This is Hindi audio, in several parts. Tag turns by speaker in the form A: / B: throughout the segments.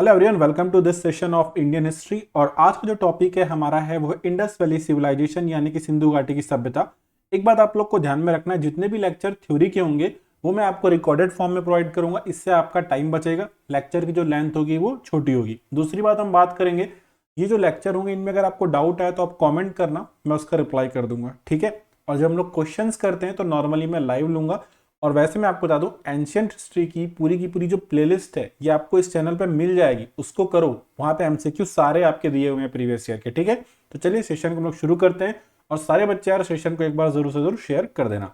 A: Hello everyone, welcome to this session of Indian history. और आज का जो टॉपिक है हमारा है वो इंडस वैली सिविलाइजेशन यानी कि सिंधु घाटी की सभ्यता। एक बात आप लोग को ध्यान में रखना है, जितने भी लेक्चर थ्योरी के होंगे वो मैं आपको रिकॉर्डेड फॉर्म में प्रोवाइड करूंगा। इससे आपका टाइम बचेगा, लेक्चर की जो लेंथ होगी वो छोटी होगी। दूसरी बात हम बात करेंगे, ये जो लेक्चर होंगे इनमें अगर आपको डाउट आए तो आप कॉमेंट करना, मैं उसका रिप्लाई कर दूंगा, ठीक है। और जब हम लोग क्वेश्चन करते हैं तो नॉर्मली मैं लाइव लूंगा। और वैसे मैं आपको बता दूं, एंशियंट हिस्ट्री की पूरी जो प्लेलिस्ट है ये आपको इस चैनल पे मिल जाएगी, उसको करो। वहां पे एमसीक्यू सारे आपके दिए हुए हैं प्रीवियस ईयर के, ठीक है। तो चलिए सेशन को हम लोग शुरू करते हैं। और सारे बच्चे यार सेशन को एक बार जरूर से जरूर शेयर कर देना।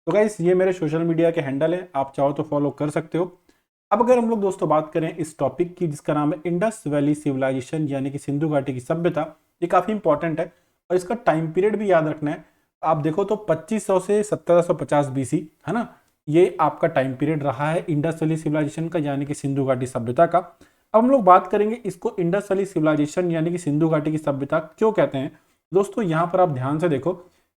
A: तो गाइस, ये मेरे सोशल मीडिया के हैंडल है, आप चाहो तो फॉलो कर सकते हो। अब अगर हम लोग दोस्तों बात करें इस टॉपिक की जिसका नाम है इंडस वैली सिविलाइजेशन यानी कि सिंधु घाटी की सभ्यता, ये काफी इंपॉर्टेंट है। और इसका टाइम पीरियड भी याद रखना है। आप देखो तो 2500 से 1750 बीसी, है ना, ये आपका टाइम पीरियड रहा है इंडस वैली सिविलाइजेशन का यानी कि सिंधु घाटी सभ्यता का। अब हम लोग बात करेंगे इसको इंडस वैली सिविलाइजेशन यानी कि सिंधु घाटी की सभ्यता क्यों कहते हैं। दोस्तों यहाँ पर आप ध्यान से देखो,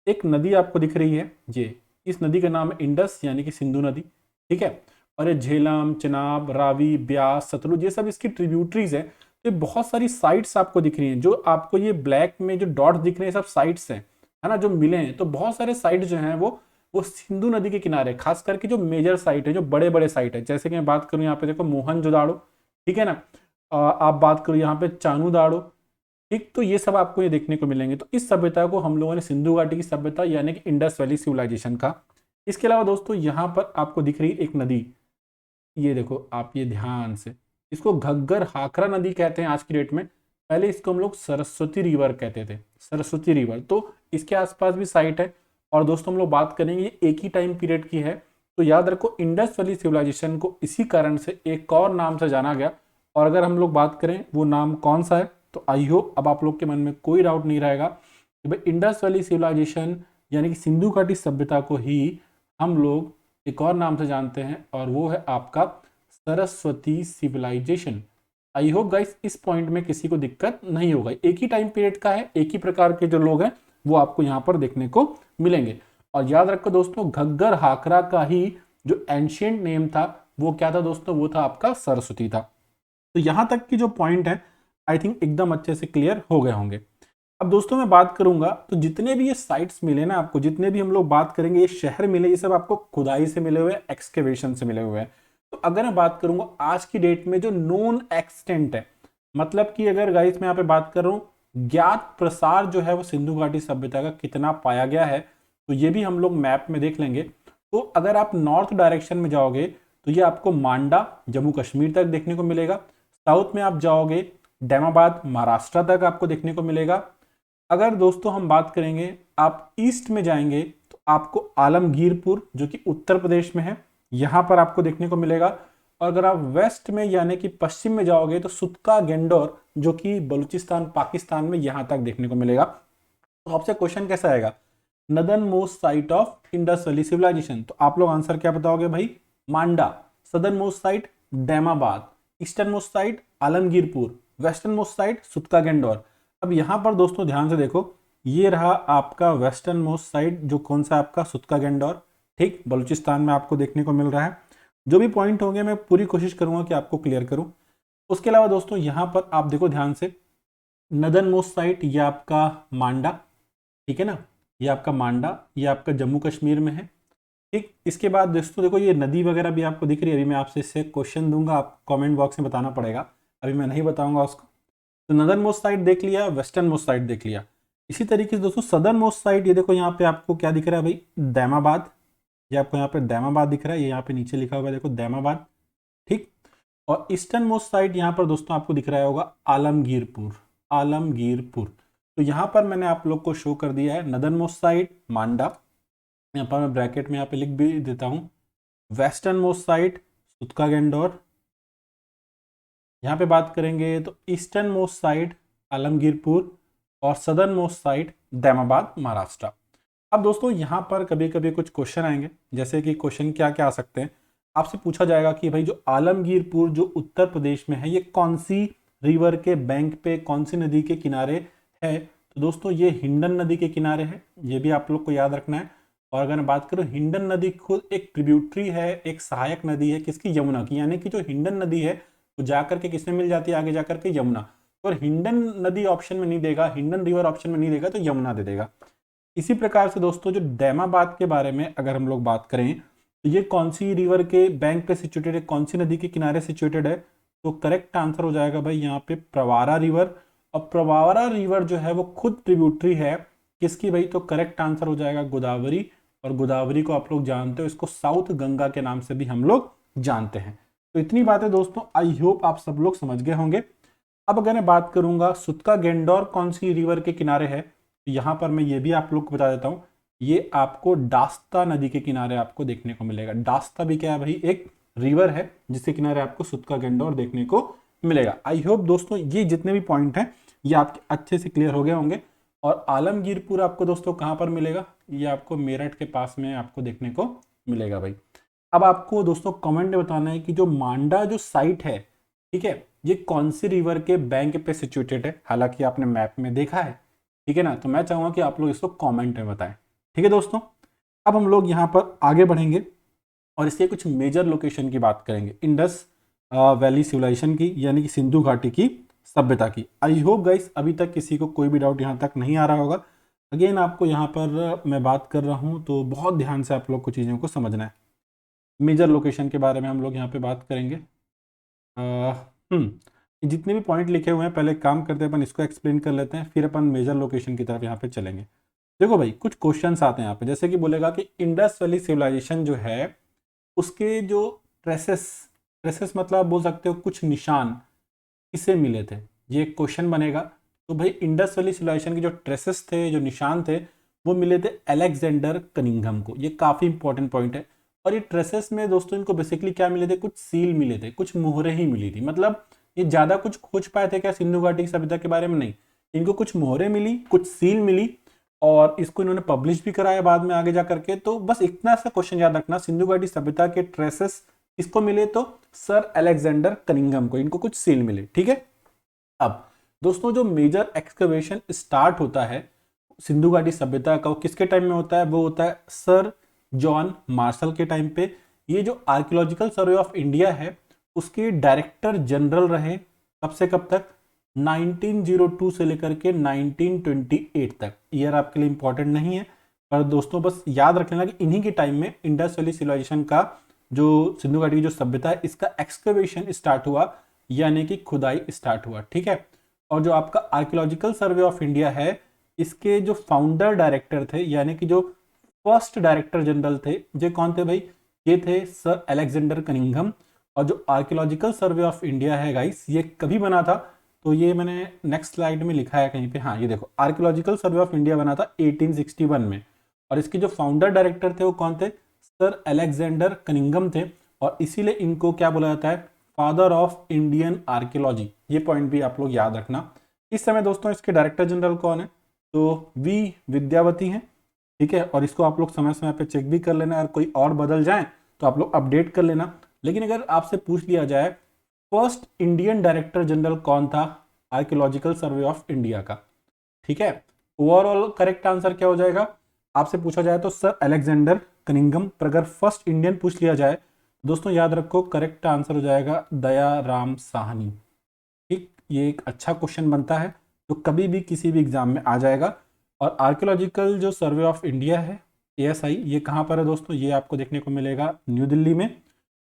A: एक नदी आपको दिख रही है, ये इस नदी का नाम है इंडस यानी कि सिंधु नदी, ठीक है। और ये झेलम, चिनाब, रावी, ब्यास, सतलुज, ये सब इसकी ट्रिब्यूटरीज है। तो ये बहुत सारी साइट्स आपको दिख रही हैं, जो आपको ये ब्लैक में जो डॉट्स दिख रहे हैं सब साइट्स हैं, है ना, जो मिले हैं। तो बहुत सारे साइट जो हैं वो सिंधु नदी के किनारे, खास करके जो मेजर साइट है, जो बड़े बड़े साइट है, जैसे कि मैं बात करूं यहाँ पे देखो मोहनजोदाड़ो, ठीक है ना। आप बात करो यहाँ पे चानूदाड़ो, ठीक। तो ये सब आपको ये देखने को मिलेंगे। तो इस सभ्यता को हम लोगों ने सिंधु घाटी की सभ्यता यानी कि इंडस वैली सिविलाइजेशन का। इसके अलावा दोस्तों यहाँ पर आपको दिख रही है एक नदी, ये देखो आप, ये ध्यान से, इसको घग्गर हाकरा नदी कहते हैं आज की डेट में। पहले इसको हम लोग सरस्वती रिवर कहते थे, सरस्वती रिवर। तो इसके आसपास भी साइट है। और दोस्तों हम लोग बात करेंगे ये एक ही टाइम पीरियड की है। तो याद रखो, इंडस वैली सिविलाइजेशन को इसी कारण से एक और नाम से जाना गया। और अगर हम लोग बात करें वो नाम कौन सा है, तो आई होप अब आप लोग के मन में कोई डाउट नहीं रहेगा कि भाई इंडस वैली सिविलाइजेशन यानी कि सिंधु घाटी सभ्यता को ही हम लोग एक और नाम से जानते हैं, और वो है आपका Saraswati civilisation. I hope guys इस पॉइंट में किसी को दिक्कत नहीं होगा। एक ही टाइम पीरियड का है, एक ही प्रकार के जो लोग हैं वो आपको यहाँ पर देखने को मिलेंगे। और याद रखो दोस्तों, घग्गर हाकरा का ही जो एंशियंट नेम था वो क्या था दोस्तों, वो था आपका सरस्वती था। तो यहां तक की जो पॉइंट है आई थिंक एकदम अच्छे से क्लियर हो गए होंगे। अब दोस्तों मैं बात करूंगा, तो जितने भी ये साइट्स मिले ना आपको, जितने भी हम लोग बात करेंगे ये शहर मिले, ये सब आपको खुदाई से मिले हुए, एक्सकेवेशन से मिले हुए हैं। तो अगर मैं बात करूंगा आज की डेट में जो नोन एक्सटेंट है, मतलब कि अगर गाइस मैं यहाँ पे बात कर रहा हूँ ज्ञात प्रसार जो है वो सिंधु घाटी सभ्यता का कितना पाया गया है, तो ये भी हम लोग मैप में देख लेंगे। तो अगर आप नॉर्थ डायरेक्शन में जाओगे तो ये आपको मांडा जम्मू कश्मीर तक देखने को मिलेगा। साउथ में आप जाओगे डैमाबाद महाराष्ट्र तक आपको देखने को मिलेगा। अगर दोस्तों हम बात करेंगे आप ईस्ट में जाएंगे तो आपको आलमगीरपुर जो कि उत्तर प्रदेश में है, यहां पर आपको देखने को मिलेगा। और अगर आप वेस्ट में यानी कि पश्चिम में जाओगे तो सुतका गेंडोर जो कि बलूचिस्तान पाकिस्तान में यहां तक देखने को मिलेगा। तो आपसे क्वेश्चन कैसा आएगा, northern most site of Indus valley civilization, तो आप लोग आंसर क्या बताओगे भाई, Manda. Southern most site Daimabad, eastern most site Alamgirpur, western most site Sutkagen Dor. अब यहां पर दोस्तों ध्यान से देखो, ये रहा आपका वेस्टर्न मोस्ट साइड, जो कौन सा आपका सुतका गेंडोर, ठीक, बलूचिस्तान में आपको देखने को मिल रहा है। जो भी पॉइंट होंगे मैं पूरी कोशिश करूंगा कि आपको क्लियर करूं। उसके अलावा दोस्तों यहां पर आप देखो ध्यान से, नदर्न मोस्ट साइट ये आपका मांडा, ठीक है ना, ये आपका मांडा, ये आपका जम्मू कश्मीर में है, ठीक। इसके बाद दोस्तों देखो ये नदी वगैरह भी आपको दिख रही है। अभी मैं आपसे इससे क्वेश्चन दूंगा, आप कमेंट बॉक्स में बताना पड़ेगा, अभी मैं नहीं बताऊंगा उसको। तो नदर्न मोस्ट साइड देख लिया, वेस्टर्न मोस्ट साइड देख लिया। इसी तरीके से दोस्तों सदर्न मोस्ट साइड, ये देखो यहाँ पे आपको क्या दिख रहा है भाई, दैमाबाद। ये आपको यहाँ पे दैमाबाद दिख रहा है, ये यहाँ पे नीचे लिखा हुआ है देखो दैमाबाद, ठीक। और ईस्टर्न मोस्ट साइड यहाँ पर दोस्तों आपको दिख रहा होगा आलमगीरपुर, आलमगीरपुर। तो यहाँ पर मैंने आप लोग को शो कर दिया है नदर्न मोस्ट साइड मांडा, यहाँ पर मैं ब्रैकेट में यहाँ पे लिख भी देता हूँ, वेस्टर्न मोस्ट साइड सुतका गेंडोर। यहाँ पे बात करेंगे तो ईस्टर्न मोस्ट साइड आलमगीरपुर और southern most side Daimabad Maharashtra. अब दोस्तों यहाँ पर कभी कभी कुछ क्वेश्चन आएंगे, जैसे कि क्वेश्चन क्या क्या आ सकते हैं, आपसे पूछा जाएगा कि भाई जो आलमगीरपुर जो उत्तर प्रदेश में है ये कौन सी रिवर के बैंक पे, कौन सी नदी के किनारे है। तो दोस्तों ये हिंडन नदी के किनारे है, ये भी आप लोग को याद रखना है। और अगर मैं बात करूं, हिंडन नदी खुद एक ट्रिब्यूटरी है, एक सहायक नदी है किसकी, यमुना की। यानी कि जो हिंडन नदी है तो जाकर के किसमें मिल जाती है आगे जाकर के? यमुना। और हिंडन नदी ऑप्शन में नहीं देगा, हिंडन रिवर ऑप्शन में नहीं देगा, तो यमुना दे देगा। इसी प्रकार से दोस्तों जो डैमाबाद के बारे में अगर हम लोग बात करें तो ये कौन सी रिवर के बैंक पे सिचुएटेड है, कौन सी नदी के किनारे सिचुएटेड है? तो करेक्ट आंसर हो जाएगा भाई यहाँ पे प्रवारा रिवर। और प्रवारा रिवर जो है वो खुद ट्रिब्यूटरी है किसकी भाई? तो करेक्ट आंसर हो जाएगा गोदावरी। और गोदावरी को आप लोग जानते हो, इसको साउथ गंगा के नाम से भी हम लोग जानते हैं। तो इतनी बातें दोस्तों आई होप आप सब लोग समझ गए होंगे। अब अगर मैं बात करूंगा सुतका गेंडोर कौन सी रिवर के किनारे है, तो यहाँ पर मैं ये भी आप लोग को बता देता हूँ, ये आपको डास्ता नदी के किनारे आपको देखने को मिलेगा। डास्ता भी क्या है भाई? एक रिवर है जिसके किनारे आपको सुतका गेंडोर देखने को मिलेगा। आई होप दोस्तों ये जितने भी पॉइंट हैं ये आपके अच्छे से क्लियर हो गए होंगे। और आलमगीरपुर आपको दोस्तों कहाँ पर मिलेगा? ये आपको मेरठ के पास में आपको देखने को मिलेगा भाई। अब आपको दोस्तों कमेंट में बताना है कि जो मांडा जो साइट है, ठीक है, ये कौन सी रिवर के बैंक पे सिचुएटेड है? हालांकि आपने मैप में देखा है, ठीक है ना, तो मैं चाहूंगा कि आप लोग इसको कमेंट में बताएं। ठीक है दोस्तों, अब हम लोग यहाँ पर आगे बढ़ेंगे और इसके कुछ मेजर लोकेशन की बात करेंगे इंडस वैली सिविलाइजेशन की, यानी कि सिंधु घाटी की सभ्यता की। आई होप गाइस अभी तक किसी को कोई भी डाउट यहाँ तक नहीं आ रहा होगा। अगेन आपको यहाँ पर मैं बात कर रहा हूँ तो बहुत ध्यान से आप लोग को चीज़ों को समझना है। मेजर लोकेशन के बारे में हम लोग यहाँ पे बात करेंगे। जितने भी पॉइंट लिखे हुए हैं पहले काम करते हैं अपन इसको एक्सप्लेन कर लेते हैं, फिर अपन मेजर लोकेशन की तरफ यहाँ पे चलेंगे। देखो भाई कुछ क्वेश्चंस आते हैं यहाँ पे, जैसे कि बोलेगा कि इंडस वैली सिविलाइजेशन जो है उसके जो ट्रेसेस मतलब आप बोल सकते हो कुछ निशान किसे मिले थे, ये एक क्वेश्चन बनेगा। तो भाई इंडस वैली सिविलाइजेशन के जो ट्रेसेस थे, जो निशान थे, वो मिले थे अलेक्जेंडर कनिंघम को। ये काफ़ी इंपॉर्टेंट पॉइंट है। और ये ट्रेसेस में दोस्तों इनको बेसिकली क्या मिले थे? कुछ सील मिले थे, कुछ मोहरें ही मिली थी। मतलब ये ज़्यादा कुछ खोज पाए थे क्या सिंधु घाटी की सभ्यता के बारे में? नहीं, इनको कुछ मोहरें मिली, कुछ सील मिली, और इसको इन्होंने पब्लिश भी कराया बाद में आगे जा करके। तो बस इतना सा क्वेश्चन याद रखना, सिंधु घाटी सभ्यता के ट्रेसेस इसको मिले तो सर अलेक्जेंडर कनिंघम को, इनको कुछ सील मिले। ठीक है, अब दोस्तों जो मेजर एक्सकवेशन स्टार्ट होता है सिंधु घाटी सभ्यता का, वो किसके टाइम में होता है? वो होता है सर जॉन मार्शल के टाइम पे। ये जो आर्कियोलॉजिकल सर्वे ऑफ इंडिया है उसके डायरेक्टर जनरल रहे कब से कब तक? 1902 से लेकर के 1928 तक। ईयर आपके लिए इंपॉर्टेंट नहीं है, पर दोस्तों बस याद रख लेना कि इन्हीं के टाइम में इंडस वैली सिविलाइजेशन का जो सिंधु घाटी की जो सभ्यता है इसका एक्सकवेशन स्टार्ट हुआ, यानी कि खुदाई स्टार्ट हुआ। ठीक है, और जो आपका आर्कियोलॉजिकल सर्वे ऑफ इंडिया है इसके जो फाउंडर डायरेक्टर थे, यानी कि जो फर्स्ट डायरेक्टर जनरल थे, ये कौन थे भाई? ये थे सर अलेक्जेंडर कनिंघम। और जो आर्कियोलॉजिकल सर्वे ऑफ इंडिया है गाइस, ये कभी बना था? तो ये मैंने नेक्स्ट स्लाइड में लिखा है कहीं पे, हाँ ये देखो, आर्कियोलॉजिकल सर्वे ऑफ इंडिया बना था 1861 में। और इसके जो फाउंडर डायरेक्टर थे वो कौन थे? सर अलेक्जेंडर कनिंघम थे। और इसीलिए इनको क्या बोला जाता है? Father of Indian archaeology. ये पॉइंट भी आप लोग याद रखना। इस समय दोस्तों इसके डायरेक्टर जनरल कौन है? तो वी विद्यावती हैं। ठीक है, और इसको आप लोग समय समय पे चेक भी कर लेना, अगर कोई और बदल जाए तो आप लोग अपडेट कर लेना। लेकिन अगर आपसे पूछ लिया जाए फर्स्ट इंडियन डायरेक्टर जनरल कौन था आर्कियोलॉजिकल सर्वे ऑफ इंडिया का, ठीक है, ओवरऑल करेक्ट आंसर क्या हो जाएगा? आपसे पूछा जाए तो सर अलेक्जेंडर कनिंघम। पर अगर फर्स्ट इंडियन पूछ लिया जाए दोस्तों याद रखो करेक्ट आंसर हो जाएगा दयाराम साहनी। ठीक, ये एक अच्छा क्वेश्चन बनता है तो कभी भी किसी भी एग्जाम में आ जाएगा। और आर्कियोलॉजिकल जो सर्वे ऑफ इंडिया है ASI, ये कहाँ पर है दोस्तों? ये आपको देखने को मिलेगा न्यू दिल्ली में।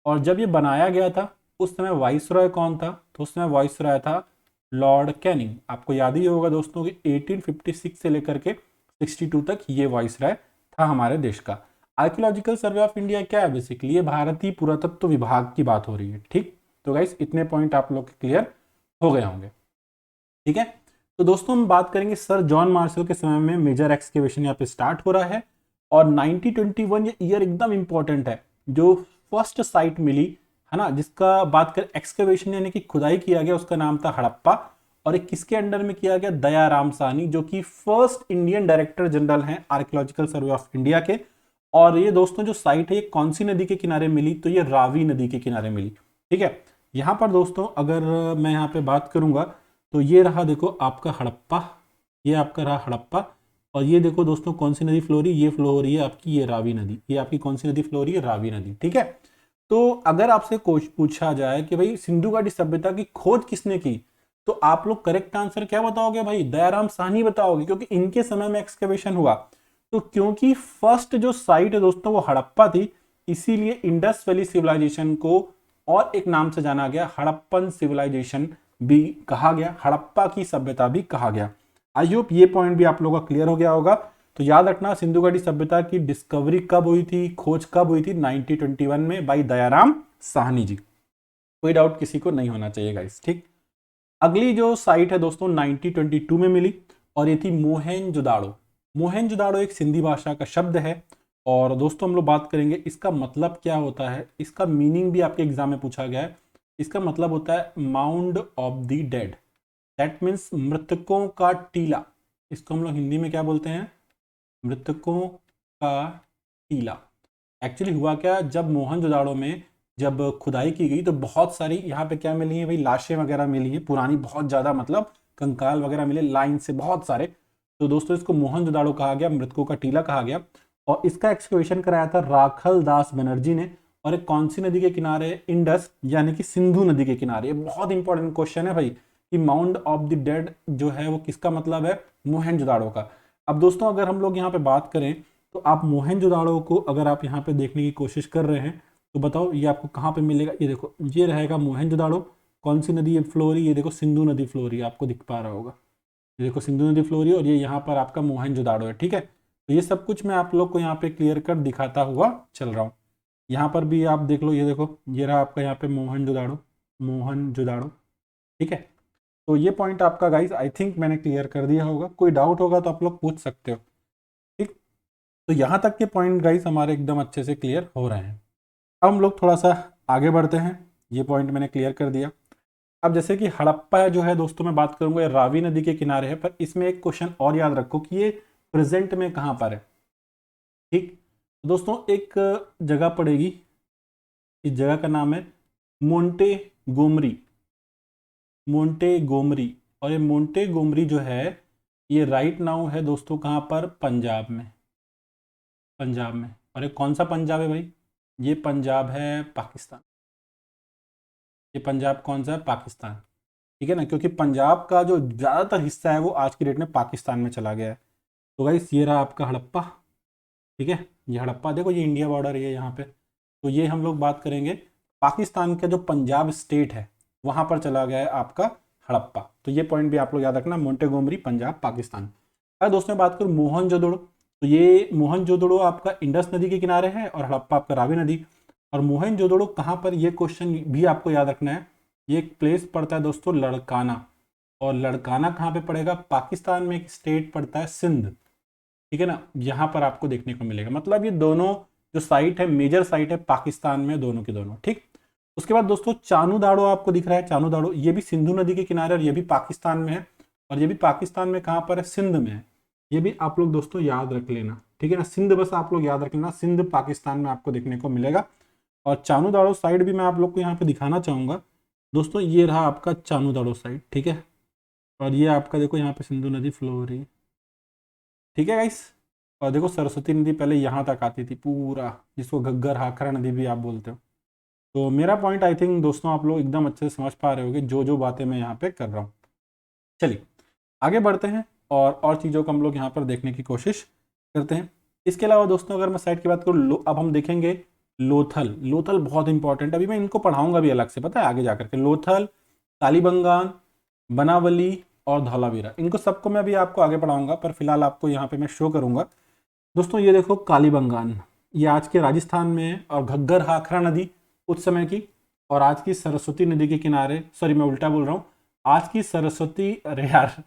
A: और जब ये बनाया गया था उस समय वाइसरॉय कौन था? तो उस समय वाइसरॉय था लॉर्ड कैनिंग। आपको याद ही होगा दोस्तों कि 1856 से लेकर के 62 तक ये वाइसरॉय था हमारे देश का। आर्कियोलॉजिकल सर्वे ऑफ इंडिया क्या है? बेसिकली ये भारतीय पुरातत्व विभाग की बात हो रही है। ठीक, तो गाइस इतने पॉइंट आप लोग क्लियर हो गए होंगे। ठीक है, तो दोस्तों हम बात करेंगे सर जॉन मार्शल के समय में मेजर एक्सकेवेशन यहाँ पे स्टार्ट हो रहा है। और 1921 ये ईयर एकदम इंपॉर्टेंट है, जो फर्स्ट साइट मिली है ना, जिसका बात कर एक्सकेवेशन यानी कि खुदाई किया गया, उसका नाम था हड़प्पा। और एक किसके अंडर में किया गया? दयाराम साहनी, जो कि फर्स्ट इंडियन डायरेक्टर जनरल हैं आर्कियोलॉजिकल सर्वे ऑफ इंडिया के। और ये दोस्तों जो साइट है ये कौन सी नदी के किनारे मिली? तो ये रावी नदी के किनारे मिली। ठीक है, यहाँ पर दोस्तों अगर मैं यहाँ पे बात करूंगा तो ये रहा देखो आपका हड़प्पा, ये आपका रहा हड़प्पा। और ये देखो दोस्तों कौन सी नदी फ्लो रही? ये फ्लो हो रही है आपकी ये रावी नदी। ये आपकी कौन सी नदी फ्लो हो रही है? रावी नदी। ठीक है, तो अगर आपसे पूछा जाए कि भाई सिंधु घाटी सभ्यता की खोज किसने की, तो आप लोग करेक्ट आंसर क्या बताओगे भाई? दयाराम साहनी बताओगे, क्योंकि इनके समय में एक्सकवेशन हुआ। तो क्योंकि फर्स्ट जो साइट है दोस्तों वो हड़प्पा थी, इसीलिए इंडस वैली सिविलाइजेशन को और एक नाम से जाना गया, हड़प्पन सिविलाइजेशन भी कहा गया, हड़प्पा की सभ्यता भी कहा गया। आई होप ये पॉइंट भी आप लोगों का क्लियर हो गया होगा। तो याद रखना, सिंधु घाटी सभ्यता की डिस्कवरी कब हुई थी, खोज कब हुई थी? 1921 में बाई दयाराम साहनी जी। कोई डाउट किसी को नहीं होना चाहिए गाइस, ठीक। अगली जो साइट है दोस्तों 1922 में मिली, और ये थी मोहनजोदाड़ो। मोहनजोदाड़ो एक सिंधी भाषा का शब्द है, और दोस्तों हम लोग बात करेंगे इसका मतलब क्या होता है। इसका मीनिंग भी आपके एग्जाम में पूछा गया है। इसका मतलब होता है mound of the dead, that means मृतकों का टीला। इसको हम लोग हिंदी में क्या बोलते हैं? मृतकों का टीला। एक्चुअली हुआ क्या, जब मोहनजोदाड़ो में जब खुदाई की गई तो बहुत सारी यहाँ पे क्या मिली है भाई? लाशें वगैरह मिली हैं पुरानी, बहुत ज़्यादा, मतलब कंकाल वगैरह मिले लाइन से बहुत सारे। तो दोस्तों इसको मोहनजोदाड़ो कहा गया, मृतकों का टीला कहा गया। और इसका एक्सकवेशन कराया था राखल दास बनर्जी ने। और एक कौन सी नदी के किनारे? इंडस यानी कि सिंधु नदी के किनारे। ये बहुत इंपॉर्टेंट क्वेश्चन है भाई कि माउंड ऑफ द डेड जो है वो किसका मतलब है? मोहनजोदाड़ो का। अब दोस्तों अगर हम लोग यहाँ पे बात करें तो आप मोहनजोदाड़ो को अगर आप यहाँ पे देखने की कोशिश कर रहे हैं तो बताओ ये आपको कहाँ पे मिलेगा? ये देखो, ये रहेगा मोहनजोदाड़ो। कौन सी नदी ये फ्लो रही? ये देखो सिंधु नदी फ्लो रही है, आपको दिख पा रहा होगा। ये देखो सिंधु नदी फ्लो रही है, और ये यहाँ पर आपका मोहनजोदाड़ो है, ठीक है। तो ये सब कुछ मैं आप लोग को यहाँ पे क्लियर कट दिखाता हुआ चल रहा हूँ। यहाँ पर भी आप देख लो, ये देखो ये रहा आपका यहाँ पे मोहनजोदाड़ो, मोहनजोदाड़ो, ठीक है। तो ये पॉइंट आपका गाइस आई थिंक मैंने क्लियर कर दिया होगा। कोई डाउट होगा तो आप लोग पूछ सकते हो, ठीक। तो यहाँ तक के पॉइंट गाइस हमारे एकदम अच्छे से क्लियर हो रहे हैं। अब हम लोग थोड़ा सा आगे बढ़ते हैं। ये पॉइंट मैंने क्लियर कर दिया। अब जैसे कि हड़प्पा जो है दोस्तों मैं बात करूंगा, ये रावी नदी के किनारे है, पर इसमें एक क्वेश्चन और याद रखो कि ये प्रेजेंट में कहाँ पर है, ठीक। तो दोस्तों एक जगह पड़ेगी, इस जगह का नाम है मोंटे गोमरी, मोंटे गोमरी। और ये मोंटे गोमरी जो है ये राइट नाउ है दोस्तों कहाँ पर? पंजाब में, पंजाब में। और ये कौन सा पंजाब है भाई? ये पंजाब है पाकिस्तान। ये पंजाब कौन सा है? पाकिस्तान, ठीक है ना, क्योंकि पंजाब का जो ज़्यादातर हिस्सा है वो आज की डेट में पाकिस्तान में चला गया है। तो गाइस ये रहा आपका हड़प्पा, ठीक है। ये हड़प्पा देखो, ये इंडिया बॉर्डर है यहाँ पे। तो ये हम लोग बात करेंगे पाकिस्तान का जो पंजाब स्टेट है वहाँ पर चला गया है आपका हड़प्पा। तो ये पॉइंट भी आप लोग याद रखना, मोंटेगोमरी पंजाब पाकिस्तान। अगर दोस्तों बात करूँ मोहनजोदड़ो, तो ये मोहनजोदड़ो आपका इंडस नदी के किनारे है और हड़प्पा आपका रावी नदी। और मोहनजोदड़ो कहाँ पर, ये क्वेश्चन भी आपको याद रखना है। ये एक प्लेस पड़ता है दोस्तों लड़काना, और लड़काना कहाँ पे पड़ेगा? पाकिस्तान में एक स्टेट पड़ता है सिंध, ठीक है ना, यहाँ पर आपको देखने को मिलेगा। मतलब ये दोनों जो साइट है मेजर साइट है पाकिस्तान में, दोनों के दोनों, ठीक। उसके बाद दोस्तों चानू दाड़ो आपको दिख रहा है, चानू दाड़ो ये भी सिंधु नदी के किनारे और ये भी पाकिस्तान में है। और ये भी पाकिस्तान में कहाँ पर है? सिंध में है। ये भी आप लोग दोस्तों याद रख लेना, ठीक है ना। सिंध बस आप लोग याद रख लेना, सिंध पाकिस्तान में आपको देखने को मिलेगा। और चानू दाड़ो साइड भी मैं आप लोग को यहाँ पे दिखाना चाहूँगा दोस्तों। ये रहा आपका चानू दाड़ो साइड, ठीक है। और ये आपका देखो यहाँ पे सिंधु नदी फ्लो हो रही है, ठीक है गाइस। और देखो सरस्वती नदी पहले यहाँ तक आती थी पूरा, जिसको घग्गर हाखरा नदी भी आप बोलते हो। तो मेरा पॉइंट आई थिंक दोस्तों आप लोग एकदम अच्छे से समझ पा रहे होगे जो जो बातें मैं यहाँ पे कर रहा हूँ। चलिए आगे बढ़ते हैं और चीज़ों को हम लोग यहाँ पर देखने की कोशिश करते हैं। इसके अलावा दोस्तों अगर मैं साइड की बात करूँ, अब हम देखेंगे लोथल। लोथल बहुत इंपॉर्टेंट है, अभी मैं इनको पढ़ाऊंगा भी अलग से, पता है आगे जाकर के। लोथल, कालीबंगान, बनावली और धौलावीरा, इनको सबको मैं अभी आपको आगे पढ़ाऊंगा, पर फिलहाल आपको यहाँ पे मैं शो करूंगा। दोस्तों ये देखो कालीबंगान, ये आज के राजस्थान में है। और घग्गर हाखरा नदी उस समय की, और आज की सरस्वती नदी के किनारे, सॉरी मैं उल्टा बोल रहा हूँ, आज की सरस्वती, अरे यार,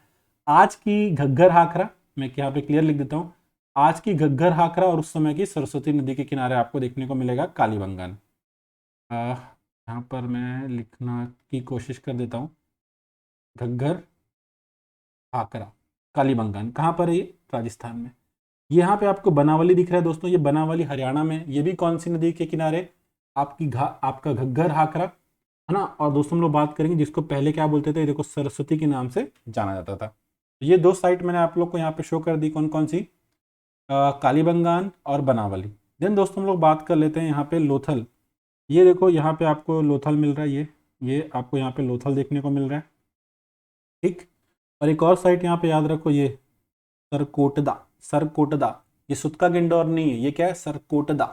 A: आज की घग्गर हाखरा, मैं यहाँ पे क्लियर लिख देता हूँ, आज की घग्गर हाखरा और उस समय की सरस्वती नदी के किनारे आपको देखने को मिलेगा कालीबंगान। यहाँ पर मैं लिखना की कोशिश कर देता हूँ, घग्गर हाकरा कालीबंगान कहाँ पर है? ये राजस्थान में। यहाँ पे आपको बनावली दिख रहा है दोस्तों, ये बनावली हरियाणा में। ये भी कौन सी नदी के किनारे? आपका घग्गर हाकरा, है ना। और दोस्तों हम लोग बात करेंगे जिसको पहले क्या बोलते थे, देखो सरस्वती के नाम से जाना जाता था। ये दो साइट मैंने आप लोग को यहाँ पे शो कर दी, कौन कौन सी? कालीबंगान और बनावली। देन दोस्तों हम लोग बात कर लेते हैं यहाँ पे लोथल। ये देखो यहाँ पे आपको लोथल मिल रहा है, ये आपको यहाँ पे लोथल देखने को मिल रहा है, ठीक। और एक और साइट यहाँ पे याद रखो, ये सरकोटदा, सरकोटदा, ये सुतका गिंडोर नहीं है, ये क्या है, सरकोटदा,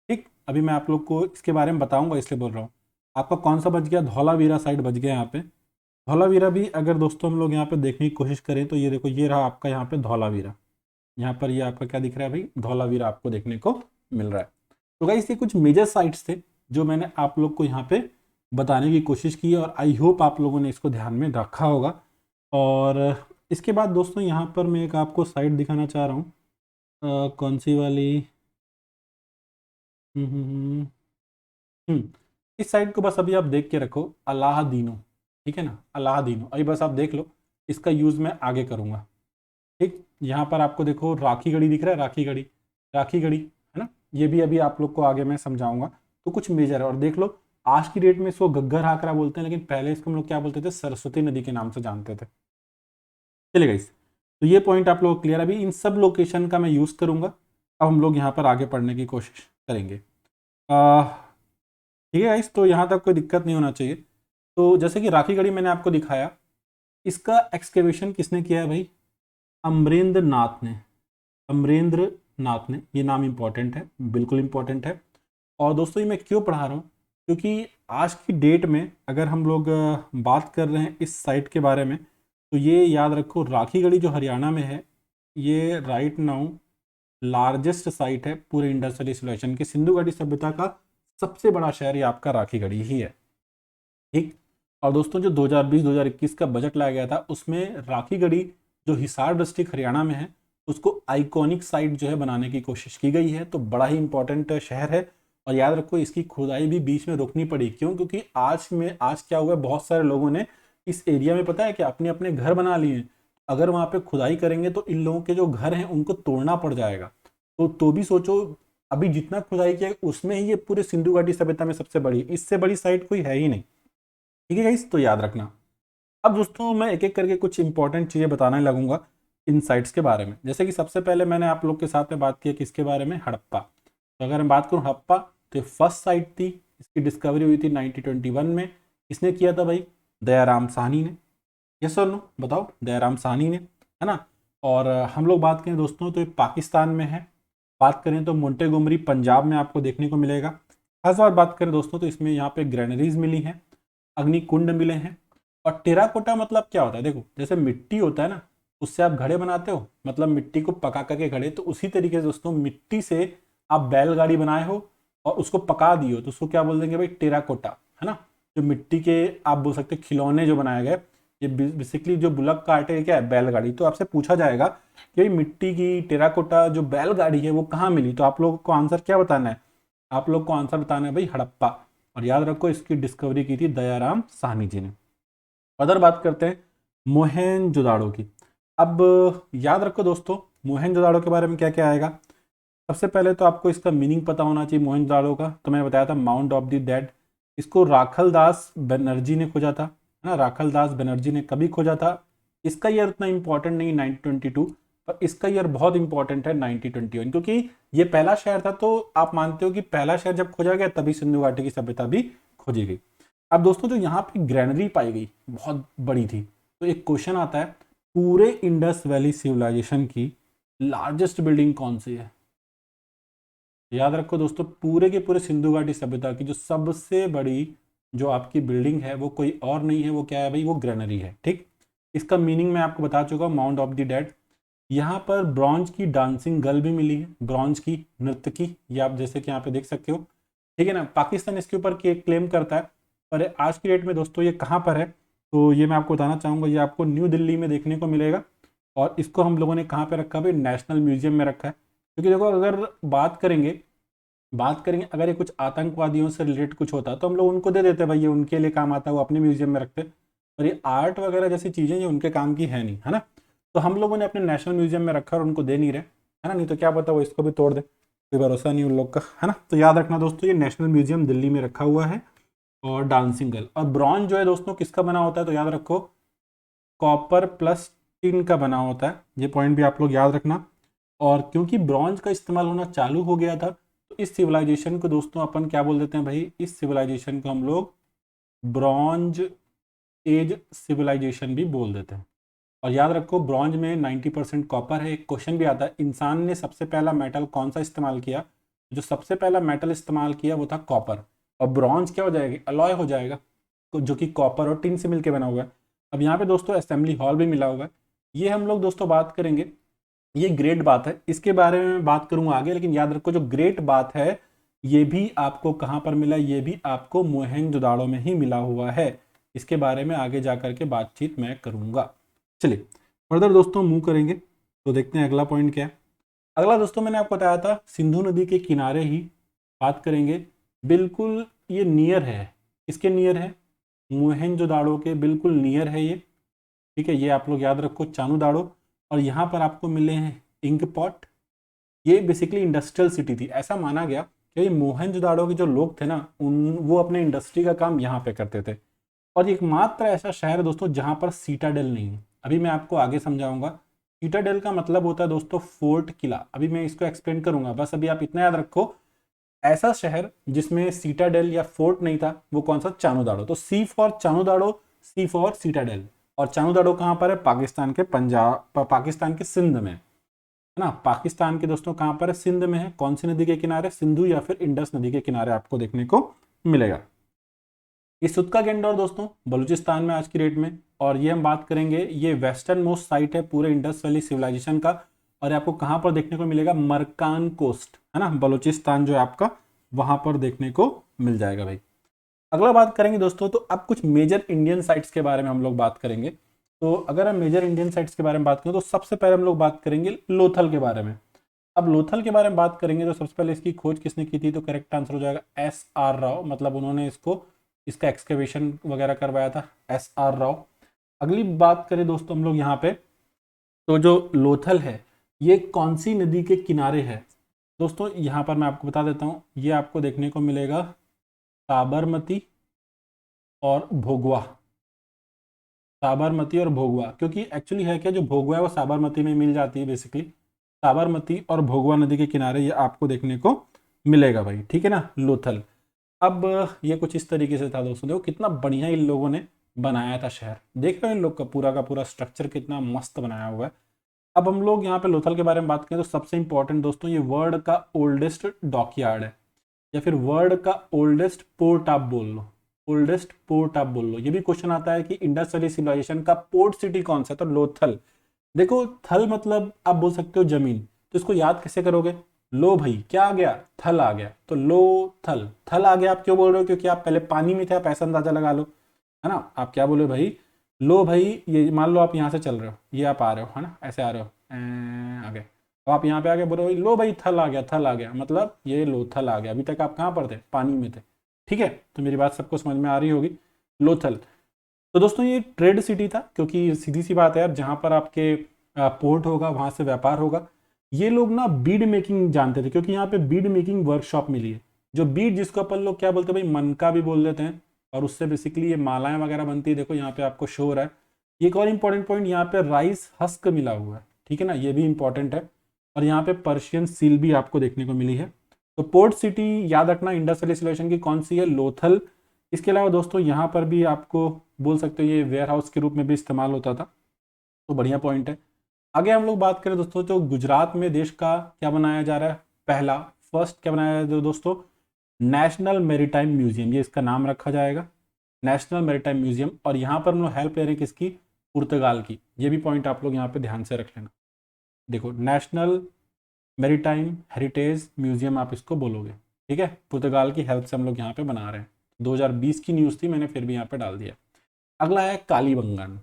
A: ठीक। अभी मैं आप लोग को इसके बारे में बताऊंगा, इसलिए बोल रहा हूँ। आपका कौन सा बच गया, धौलावीरा साइड बच गया यहाँ पे। धौलावीरा भी अगर दोस्तों हम लोग यहाँ पे देखने की कोशिश करें तो ये देखो, ये रहा आपका यहाँ पे धौलावीरा, यहाँ पर ये आपका क्या दिख रहा है भाई, धौलावीरा आपको देखने को मिल रहा है। तो गाइस ये कुछ मेजर साइट्स थे जो मैंने आप लोग को यहाँ पे बताने की कोशिश की, और आई होप आप लोगों ने इसको ध्यान में रखा होगा। और इसके बाद दोस्तों यहाँ पर मैं एक आपको साइट दिखाना चाह रहा हूँ, कौन सी वाली, हम्म हम्म, हम्म, हम्म। इस साइट को बस अभी आप देख के रखो, अलाहादीनो, ठीक है ना, अलाहादीनो, अभी बस आप देख लो, इसका यूज़ मैं आगे करूँगा, ठीक। यहाँ पर आपको देखो राखी गढ़ी दिख रहा है, राखी गढ़ी, राखी गढ़ी, है ना, ये भी अभी आप लोग को आगे मैं समझाऊंगा। तो कुछ मेजर है, और देख लो आज की डेट में इसको घग्गर हाकरा बोलते हैं, लेकिन पहले इसको हम लोग क्या बोलते थे, सरस्वती नदी के नाम से जानते थे। चलेगा इस, तो ये पॉइंट आप लोग क्लियर। अभी इन सब लोकेशन का मैं यूज़ करूंगा। अब हम लोग यहाँ पर आगे पढ़ने की कोशिश करेंगे। ठीक है गाइस, तो यहाँ तक कोई दिक्कत नहीं होना चाहिए। तो जैसे कि राखी गढ़ी मैंने आपको दिखाया, इसका एक्सकेवेशन किसने किया है भाई, अमरेंद्र नाथ ने, अमरेंद्र नाथ ने, ये नाम इंपॉर्टेंट है, बिल्कुल इंपॉर्टेंट है। और दोस्तों ये मैं क्यों पढ़ा रहा हूँ, क्योंकि आज की डेट में अगर हम लोग बात कर रहे हैं इस साइट के बारे में, तो ये याद रखो, राखी गढ़ी जो हरियाणा में है, ये राइट नाउ लार्जेस्ट साइट है पूरे इंडस्ट्रियल सिविलाइजेशन की। सिंधु घाटी सभ्यता का सबसे बड़ा शहर ये आपका राखी गढ़ी ही है, ठीक। और दोस्तों जो 2020-2021 का बजट लाया गया था, उसमें राखी गढ़ी जो हिसार डिस्ट्रिक्ट हरियाणा में है, उसको आइकॉनिक साइट जो है बनाने की कोशिश की गई है। तो बड़ा ही इंपॉर्टेंट शहर है। और याद रखो इसकी खुदाई भी बीच में रोकनी पड़ी, क्यों, क्योंकि आज क्या हुआ है, बहुत सारे लोगों ने इस एरिया में, पता है कि अपने अपने घर बना लिए हैं। अगर वहाँ पे खुदाई करेंगे तो इन लोगों के जो घर हैं उनको तोड़ना पड़ जाएगा। तो भी सोचो, अभी जितना खुदाई किया उसमें ही ये पूरे सिंधु घाटी सभ्यता में सबसे बड़ी, इससे बड़ी साइट कोई है ही नहीं, ठीक है गाइस, तो याद रखना। अब दोस्तों मैं एक एक करके कुछ इंपॉर्टेंट चीज़ें बताने लगूंगा इन साइट्स के बारे में। जैसे कि सबसे पहले मैंने आप लोग के साथ में बात की किसके बारे में, हड़प्पा। तो अगर मैं बात करूं हड़प्पा, तो फर्स्ट साइट थी, इसकी डिस्कवरी हुई थी 1921 में। किसने किया था भाई, दयाराम साहनी ने। यस और नो बताओ, दयाराम साहनी ने, है ना। और हम लोग बात करें दोस्तों तो ये पाकिस्तान में है। बात करें तो मोंटेगोमरी पंजाब में आपको देखने को मिलेगा। खास बात करें दोस्तों तो इसमें यहाँ पे ग्रेनरीज मिली हैं, अग्निकुंड मिले हैं। और टेराकोटा मतलब क्या होता है, देखो जैसे मिट्टी होता है ना, उससे आप घड़े बनाते हो, मतलब मिट्टी को पका करके घड़े, तो उसी तरीके से दोस्तों मिट्टी से आप बैलगाड़ी बनाए हो और उसको पका दिए हो, तो उसको क्या बोल देंगे भाई, टेराकोटा, है ना। जो मिट्टी के आप बोल सकते हो खिलौने जो बनाए गए, ये बेसिकली जो बुलक का आटे क्या है, बैलगाड़ी। तो आपसे पूछा जाएगा कि भाई मिट्टी की टेराकोटा जो बैलगाड़ी है वो कहाँ मिली, तो आप लोगों को आंसर क्या बताना है, आप लोग को आंसर बताना है भाई हड़प्पा। और याद रखो इसकी डिस्कवरी की थी दयाराम साहनी जी ने। अदर बात करते हैं मोहनजोदाड़ो की। अब याद रखो दोस्तों, मोहनजोदाड़ो के बारे में क्या क्या आएगा। सबसे पहले तो आपको इसका मीनिंग पता होना चाहिए मोहनजोदाड़ो का। तो मैंने बताया था माउंट ऑफ द डेड, इसको राखल दास बनर्जी ने खोजा था, है ना। राखल दास बनर्जी ने कभी खोजा था, इसका ईयर उतना इंपॉर्टेंट नहीं 1922, पर इसका ईयर बहुत इंपॉर्टेंट है 1921, क्योंकि ये पहला शहर था। तो आप मानते हो कि पहला शहर जब खोजा गया तभी सिंधु घाटी की सभ्यता भी खोजी गई। अब दोस्तों जो यहाँ पे ग्रेनरी पाई गई बहुत बड़ी थी, तो एक क्वेश्चन आता है, पूरे इंडस वैली सिविलाइजेशन की लार्जेस्ट बिल्डिंग कौन सी है। याद रखो दोस्तों, पूरे के पूरे सिंधु घाटी सभ्यता की जो सबसे बड़ी जो आपकी बिल्डिंग है वो कोई और नहीं है, वो क्या है भाई, वो ग्रेनरी है, ठीक। इसका मीनिंग मैं आपको बता चुका हूँ, माउंट ऑफ द डेड। यहाँ पर ब्रॉन्ज की डांसिंग गर्ल भी मिली है, ब्रॉन्ज की नर्तकी, ये आप जैसे कि यहाँ पे देख सकते हो, ठीक है ना। पाकिस्तान इसके ऊपर क्लेम करता है, पर आज की डेट में दोस्तों ये कहाँ पर है, तो ये मैं आपको बताना चाहूँगा। ये आपको न्यू दिल्ली में देखने को मिलेगा, और इसको हम लोगों ने कहाँ पे रखा भाई, नेशनल म्यूजियम में रखा है। क्योंकि देखो अगर बात करेंगे अगर ये कुछ आतंकवादियों से रिलेटेड कुछ होता तो हम लोग उनको दे देते भाई, ये उनके लिए काम आता है, वो अपने म्यूजियम में रखते। और ये आर्ट वगैरह जैसी चीज़ें ये उनके काम की है नहीं, है ना। तो हम लोगों ने अपने नेशनल म्यूजियम में रखा और उनको दे नहीं रहे, है ना। नहीं तो क्या पता वो इसको भी तोड़ दे, कोई भरोसा नहीं उन लोग का, है ना। तो याद रखना दोस्तों, ये नेशनल म्यूजियम दिल्ली में रखा हुआ है। और डांसिंग गर्ल और ब्रॉन्ज जो है दोस्तों किसका बना होता है, तो याद रखो कॉपर प्लस टिन का बना होता है, ये पॉइंट भी आप लोग याद रखना। और क्योंकि ब्रॉन्ज का इस्तेमाल होना चालू हो गया था, तो इस सिविलाइजेशन को दोस्तों अपन क्या बोल देते हैं भाई, इस सिविलाइजेशन को हम लोग ब्रॉन्ज एज सिविलाइजेशन भी बोल देते हैं। और याद रखो ब्रॉन्ज में 90% कॉपर है। एक क्वेश्चन भी आता है, इंसान ने सबसे पहला मेटल कौन सा इस्तेमाल किया? जो सबसे पहला मेटल इस्तेमाल किया वो था कॉपर। और ब्रॉन्ज क्या हो जाएगी? अलॉय हो जाएगा, जो कि कॉपर और टिन से मिलकर बना हुआ है। अब यहाँ पे दोस्तों असेंबली हॉल भी मिला हुआ है। ये हम लोग दोस्तों बात करेंगे, ये ग्रेट बात है, इसके बारे में मैं बात करूंगा आगे। लेकिन याद रखो जो ग्रेट बात है ये भी आपको कहाँ पर मिला? ये भी आपको मोहनजोदाड़ो में ही मिला हुआ है। इसके बारे में आगे जा करके बातचीत मैं करूंगा। चलिए फर्दर दोस्तों मूव करेंगे, तो देखते हैं अगला पॉइंट क्या है। अगला दोस्तों मैंने आपको बताया था सिंधु नदी के किनारे ही बात करेंगे। बिल्कुल ये नियर है, किसके नियर है? मोहनजोदाड़ो के बिल्कुल नियर है ये। ठीक है, ये आप लोग याद रखो, चानूदाड़ो। और यहाँ पर आपको मिले हैं इंक पॉट। ये बेसिकली इंडस्ट्रियल सिटी थी। ऐसा माना गया कि मोहनजोदाड़ो के जो लोग थे ना, वो अपने इंडस्ट्री का काम यहाँ पे करते थे। और एकमात्र ऐसा शहर है दोस्तों जहाँ पर सीटाडेल नहीं है। अभी मैं आपको आगे समझाऊंगा। सीटाडेल का मतलब होता है दोस्तों फोर्ट, किला। अभी मैं इसको एक्सप्लेन करूंगा, बस अभी आप इतना याद रखो, ऐसा शहर जिसमें सीटाडेल या फोर्ट नहीं था वो कौन सा? चानूदाड़ो। तो सी फॉर चानूदाड़ो, सी फॉर सीटाडेल। और चानूदाड़ो कहाँ पर है? पाकिस्तान के पंजाब, पाकिस्तान के सिंध में है ना। पाकिस्तान के दोस्तों कहाँ पर है? सिंध में है। कौन सी नदी के किनारे? सिंधु या फिर इंडस नदी के किनारे आपको देखने को मिलेगा। ये सुतका गेंडोर दोस्तों बलूचिस्तान में आज की डेट में। और ये हम बात करेंगे, ये वेस्टर्न मोस्ट साइट है पूरे इंडस वैली सिविलाइजेशन का। और आपको कहाँ पर देखने को मिलेगा? मरकान कोस्ट है ना, बलूचिस्तान जो है आपका, वहां पर देखने को मिल जाएगा भाई। अगला बात करेंगे दोस्तों, तो अब कुछ मेजर इंडियन साइट्स के बारे में हम लोग बात करेंगे। तो अगर हम मेजर इंडियन साइट्स के बारे में बात करें तो सबसे पहले हम लोग बात करेंगे लोथल के बारे में। अब लोथल के बारे में बात करेंगे तो सबसे पहले इसकी खोज किसने की थी? तो करेक्ट आंसर हो जाएगा SR राव। मतलब उन्होंने इसका एक्सकेवेशन वगैरह करवाया था, SR राव। अगली बात करें दोस्तों हम लोग यहाँ पे, तो जो लोथल है ये कौन सी नदी के किनारे है? दोस्तों यहाँ पर मैं आपको बता देता हूँ, ये आपको देखने को मिलेगा साबरमती और भोगवा। साबरमती और भोगवा, क्योंकि एक्चुअली है क्या, जो भोगवा है वो साबरमती में मिल जाती है बेसिकली। साबरमती और भोगवा नदी के किनारे ये आपको देखने को मिलेगा भाई। ठीक है ना, लोथल। अब ये कुछ इस तरीके से था दोस्तों। देखो कितना बढ़िया इन लोगों ने बनाया था शहर। देख रहे हो इन लोग का पूरा स्ट्रक्चर कितना मस्त बनाया हुआ है। अब हम लोग यहाँ पे लोथल के बारे में बात करें तो सबसे इंपॉर्टेंट दोस्तों, ये वर्ल्ड का ओल्डेस्ट डॉकयार्ड है, या फिर वर्ल्ड का ओल्डेस्ट पोर्ट आप बोल लो। ओल्डेस्ट पोर्ट आप बोल लो। ये भी क्वेश्चन आता है कि इंडस वैली सिविलाइजेशन का पोर्ट सिटी कौन सा है? तो लोथल। देखो थल मतलब आप बोल सकते हो जमीन, तो इसको याद कैसे करोगे? लो भाई क्या आ गया? थल आ गया। तो लो थल, थल आ गया। आप क्यों बोल रहे हो? क्योंकि आप पहले पानी में थे, आप ऐसा अंदाजा लगा लो, है ना। आप क्या बोले भाई? लो भाई, ये मान लो आप यहाँ से चल रहे हो, ये आप आ रहे हो, है ना, ऐसे आ रहे हो, आगे। तो आप यहाँ पे आगे बोलो लो भाई थल आ गया, थल आ गया, मतलब ये लोथल आ गया। अभी तक आप कहाँ पर थे? पानी में थे। ठीक है, तो मेरी बात सबको समझ में आ रही होगी। लोथल। तो दोस्तों ये ट्रेड सिटी था, क्योंकि सीधी सी बात है यार, जहाँ पर आपके पोर्ट होगा वहाँ से व्यापार होगा। ये लोग ना बीड मेकिंग जानते थे, क्योंकि यहाँ पे बीड मेकिंग वर्कशॉप मिली है। जो बीड, जिसको अपन लोग क्या बोलते हैं भाई? मनका भी बोल देते हैं। और उससे बेसिकली ये मालाएं वगैरह बनती है। देखो यहाँ पे आपको शो हो रहा है। एक और इंपॉर्टेंट पॉइंट, यहाँ पे राइस हस्क मिला हुआ है। ठीक है ना, ये भी इंपॉर्टेंट है। और यहाँ पे पर्शियन सील भी आपको देखने को मिली है। तो पोर्ट सिटी याद रखना इंडस वैली सिविलाइजेशन की कौन सी है? लोथल। इसके अलावा दोस्तों यहाँ पर भी आपको बोल सकते हो ये वेयर हाउस के रूप में भी इस्तेमाल होता था। तो बढ़िया पॉइंट है। आगे हम लोग बात करें दोस्तों, तो गुजरात में देश का क्या बनाया जा रहा है? पहला फर्स्ट क्या बनाया जा दोस्तों? नेशनल मैरीटाइम म्यूजियम, ये इसका नाम रखा जाएगा, नेशनल मैरीटाइम म्यूजियम। और यहाँ पर हम लोग हेल्प ले रहे हैं किसकी? पुर्तगाल की। ये भी पॉइंट आप लोग यहाँ पे ध्यान से रख लेना। देखो नेशनल मैरीटाइम हेरिटेज म्यूजियम आप इसको बोलोगे। ठीक है, पुर्तगाल की हेल्प से हम लोग यहाँ पे बना रहे हैं। 2020 की न्यूज़ थी, मैंने फिर भी यहाँ पे डाल दिया। अगला है कालीबंगान।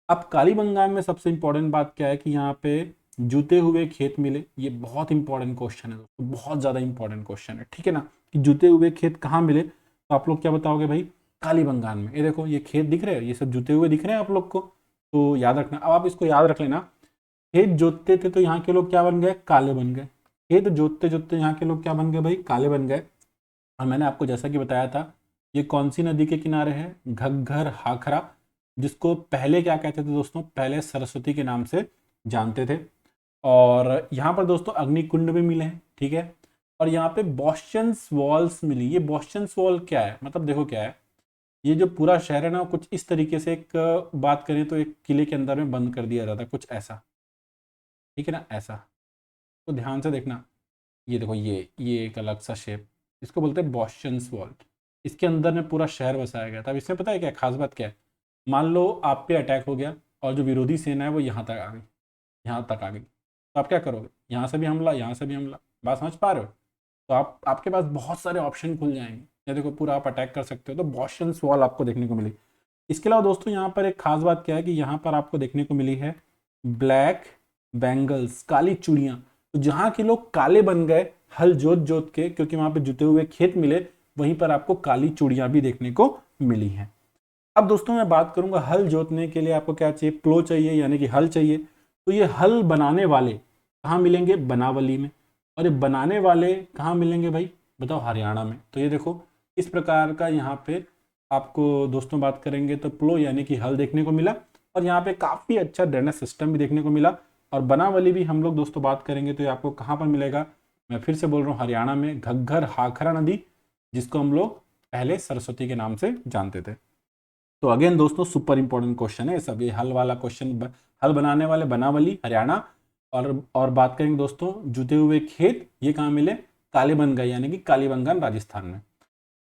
A: अब कालीबंगान में सबसे इंपॉर्टेंट बात क्या है कि यहाँ पे जूते हुए खेत मिले। ये बहुत इंपॉर्टेंट क्वेश्चन है दोस्तों, बहुत ज़्यादा इंपॉर्टेंट क्वेश्चन है। ठीक है ना, कि जूते हुए खेत कहाँ मिले? तो आप लोग क्या बताओगे भाई? कालीबंगान में। ये देखो ये खेत दिख रहे हैं, ये सब जूते हुए दिख रहे हैं आप लोग को, तो याद रखना। अब आप इसको याद रख लेना, खेत जोतते थे तो यहाँ के लोग क्या बन गए? काले बन गए। खेत जोतते जोतते यहाँ के लोग क्या बन गए भाई? काले बन गए। और मैंने आपको जैसा कि बताया था, ये कौन सी नदी के किनारे है? घग्घर हाखरा, जिसको पहले क्या कहते थे दोस्तों? पहले सरस्वती के नाम से जानते थे। और यहाँ पर दोस्तों अग्निकुंड भी मिले हैं। ठीक है, और यहाँ पे बोस्टन्स वॉल्स मिली। ये बोस्टन्स वॉल क्या है, मतलब देखो क्या है, ये जो पूरा शहर है ना कुछ इस तरीके से, एक बात करें तो एक किले के अंदर में बंद कर दिया जाता है, कुछ ऐसा, ठीक है ना, ऐसा। तो ध्यान से देखना, ये देखो ये एक अलग सा शेप, इसको बोलते हैं बोस्टन्स वॉल। इसके अंदर में पूरा शहर बसाया गया था। अब इसमें पता है क्या खास बात क्या है, मान लो आप पे अटैक हो गया और जो विरोधी सेना है वो यहाँ तक आ गई, यहाँ तक आ गई, तो आप क्या करोगे, यहाँ से भी हमला, यहाँ से भी हमला, बात समझ पा रहे हो। तो आपके पास बहुत सारे ऑप्शन खुल जाएंगे, या देखो पूरा आप अटैक कर सकते हो। तो बोस्टन्स वॉल आपको देखने को मिली। इसके अलावा दोस्तों यहाँ पर एक खास बात क्या है कि यहाँ पर आपको देखने को मिली है ब्लैक बैंगल्स, काली चूड़ियाँ। तो जहाँ के लोग काले बन गए हल जोत जोत के, क्योंकि वहाँ पे जुते हुए खेत मिले, वहीं पर आपको काली चूड़ियाँ भी देखने को मिली हैं। अब दोस्तों मैं बात करूंगा हल जोतने के लिए आपको क्या चाहिए, प्लो चाहिए, यानी कि हल चाहिए। तो ये हल बनाने वाले कहाँ मिलेंगे, बनावली में। और ये बनाने वाले कहाँ मिलेंगे भाई, बताओ, हरियाणा में। तो ये देखो इस प्रकार का यहाँ पे आपको दोस्तों बात करेंगे तो प्लो यानी कि हल देखने को मिला। और यहाँ पे काफ़ी अच्छा ड्रेनेज सिस्टम भी देखने को मिला। और बनावली भी हम लोग दोस्तों बात करेंगे तो ये आपको कहाँ पर मिलेगा, मैं फिर से बोल रहा हूँ, हरियाणा में घग्घर हाखरा नदी, जिसको हम लोग पहले सरस्वती के नाम से जानते थे। तो अगेन दोस्तों सुपर इंपॉर्टेंट क्वेश्चन है सब, ये हल वाला क्वेश्चन, हल बनाने वाले बनावली हरियाणा। और बात करेंगे दोस्तों जुते हुए खेत, ये कहाँ मिले, कालीबंगा यानी कि कालीबंगन राजस्थान में।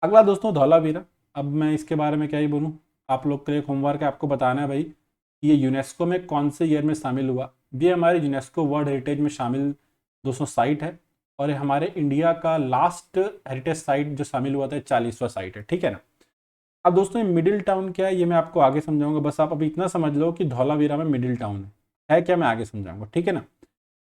A: अगला दोस्तों धौलावीरा। अब मैं इसके बारे में क्या ही बोलूँ, आप लोग के लिए होमवर्क है, आपको बताना है भाई ये यूनेस्को में कौन से ईयर में शामिल हुआ। ये हमारे यूनेस्को वर्ल्ड हेरिटेज में शामिल दोस्तों साइट है, और ये हमारे इंडिया का लास्ट हेरिटेज साइट जो शामिल हुआ था 40वां साइट है, ठीक है ना। अब दोस्तों ये मिडिल टाउन क्या है ये मैं आपको आगे समझाऊंगा, बस आप अभी इतना समझ लो कि धौलावीरा में मिडिल टाउन है क्या, मैं आगे समझाऊंगा, ठीक है ना।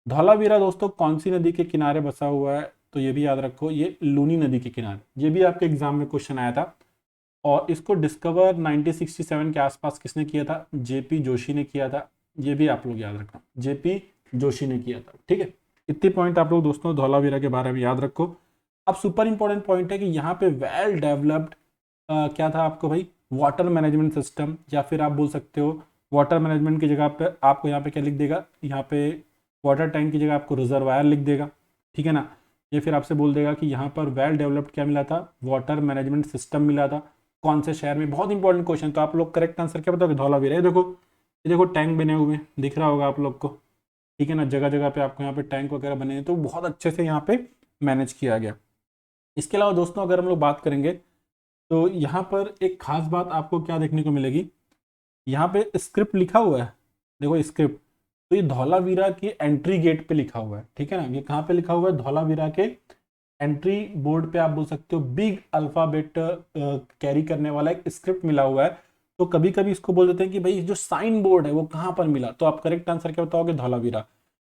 A: धौलावीरा दोस्तों कौन सी नदी के किनारे बसा हुआ है, तो ये भी याद रखो, ये लूनी नदी के किनारे। ये भी आपके एग्जाम में क्वेश्चन आया था। और इसको डिस्कवर 1967 के आसपास किसने किया था, जेपी जोशी ने किया था। ये भी आप लोग याद रखना, जेपी जोशी ने किया था, ठीक है। इतने पॉइंट आप लोग दोस्तों धौलावीरा के बारे में याद रखो। अब सुपर इंपॉर्टेंट पॉइंट है कि यहाँ पे वेल डेवलप्ड क्या था आपको भाई, वाटर मैनेजमेंट सिस्टम, या फिर आप बोल सकते हो वाटर मैनेजमेंट की जगह पे आपको यहाँ पे क्या लिख देगा, यहाँ पे वाटर टैंक की जगह आपको रिजर्वायर लिख देगा, ठीक है ना। ये फिर आपसे बोल देगा कि यहाँ पर वेल डेवलप्ड क्या मिला था, वाटर मैनेजमेंट सिस्टम मिला था, कौन से शहर में। बहुत इंपॉर्टेंट क्वेश्चन। तो आप लोग करेक्ट आंसर क्या बताओगे, धौलावीरा। ये देखो टैंक बने हुए हैं, दिख रहा होगा आप लोग को, ठीक है ना, जगह जगह पे आपको यहाँ पे टैंक वगैरह बने हैं, तो बहुत अच्छे से यहाँ पे मैनेज किया गया। इसके अलावा दोस्तों अगर हम लोग बात करेंगे तो यहाँ पर एक खास बात आपको क्या देखने को मिलेगी, यहाँ पे स्क्रिप्ट लिखा हुआ है, देखो स्क्रिप्ट। तो ये धौलावीरा की एंट्री गेट पे लिखा हुआ है, ठीक है ना। ये कहाँ पे लिखा हुआ है, धौलावीरा के एंट्री बोर्ड पे आप बोल सकते हो, बिग अल्फाबेट कैरी करने वाला एक स्क्रिप्ट मिला हुआ है। तो कभी कभी इसको बोल देते हैं कि भाई जो साइन बोर्ड है वो कहाँ पर मिला, तो आप करेक्ट आंसर क्या बताओगे, धौलावीरा।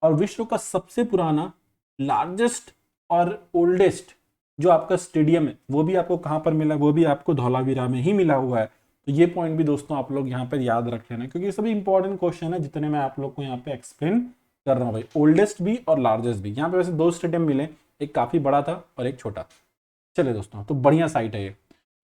A: और विश्व का सबसे पुराना, लार्जेस्ट और ओल्डेस्ट जो आपका स्टेडियम है वो भी आपको कहाँ पर मिला, वो भी आपको धौलावीरा में ही मिला हुआ है। तो ये पॉइंट भी दोस्तों आप लोग यहाँ पर याद रख लेना, क्योंकि ये सभी इंपॉर्टेंट क्वेश्चन है जितने मैं आप लोग को यहाँ पे एक्सप्लेन कर रहा हूँ भाई। ओल्डेस्ट भी और लार्जेस्ट भी, यहाँ पे वैसे 2 स्टेडियम मिले, एक काफ़ी बड़ा था और एक छोटा। चलिए दोस्तों, तो बढ़िया साइट है ये।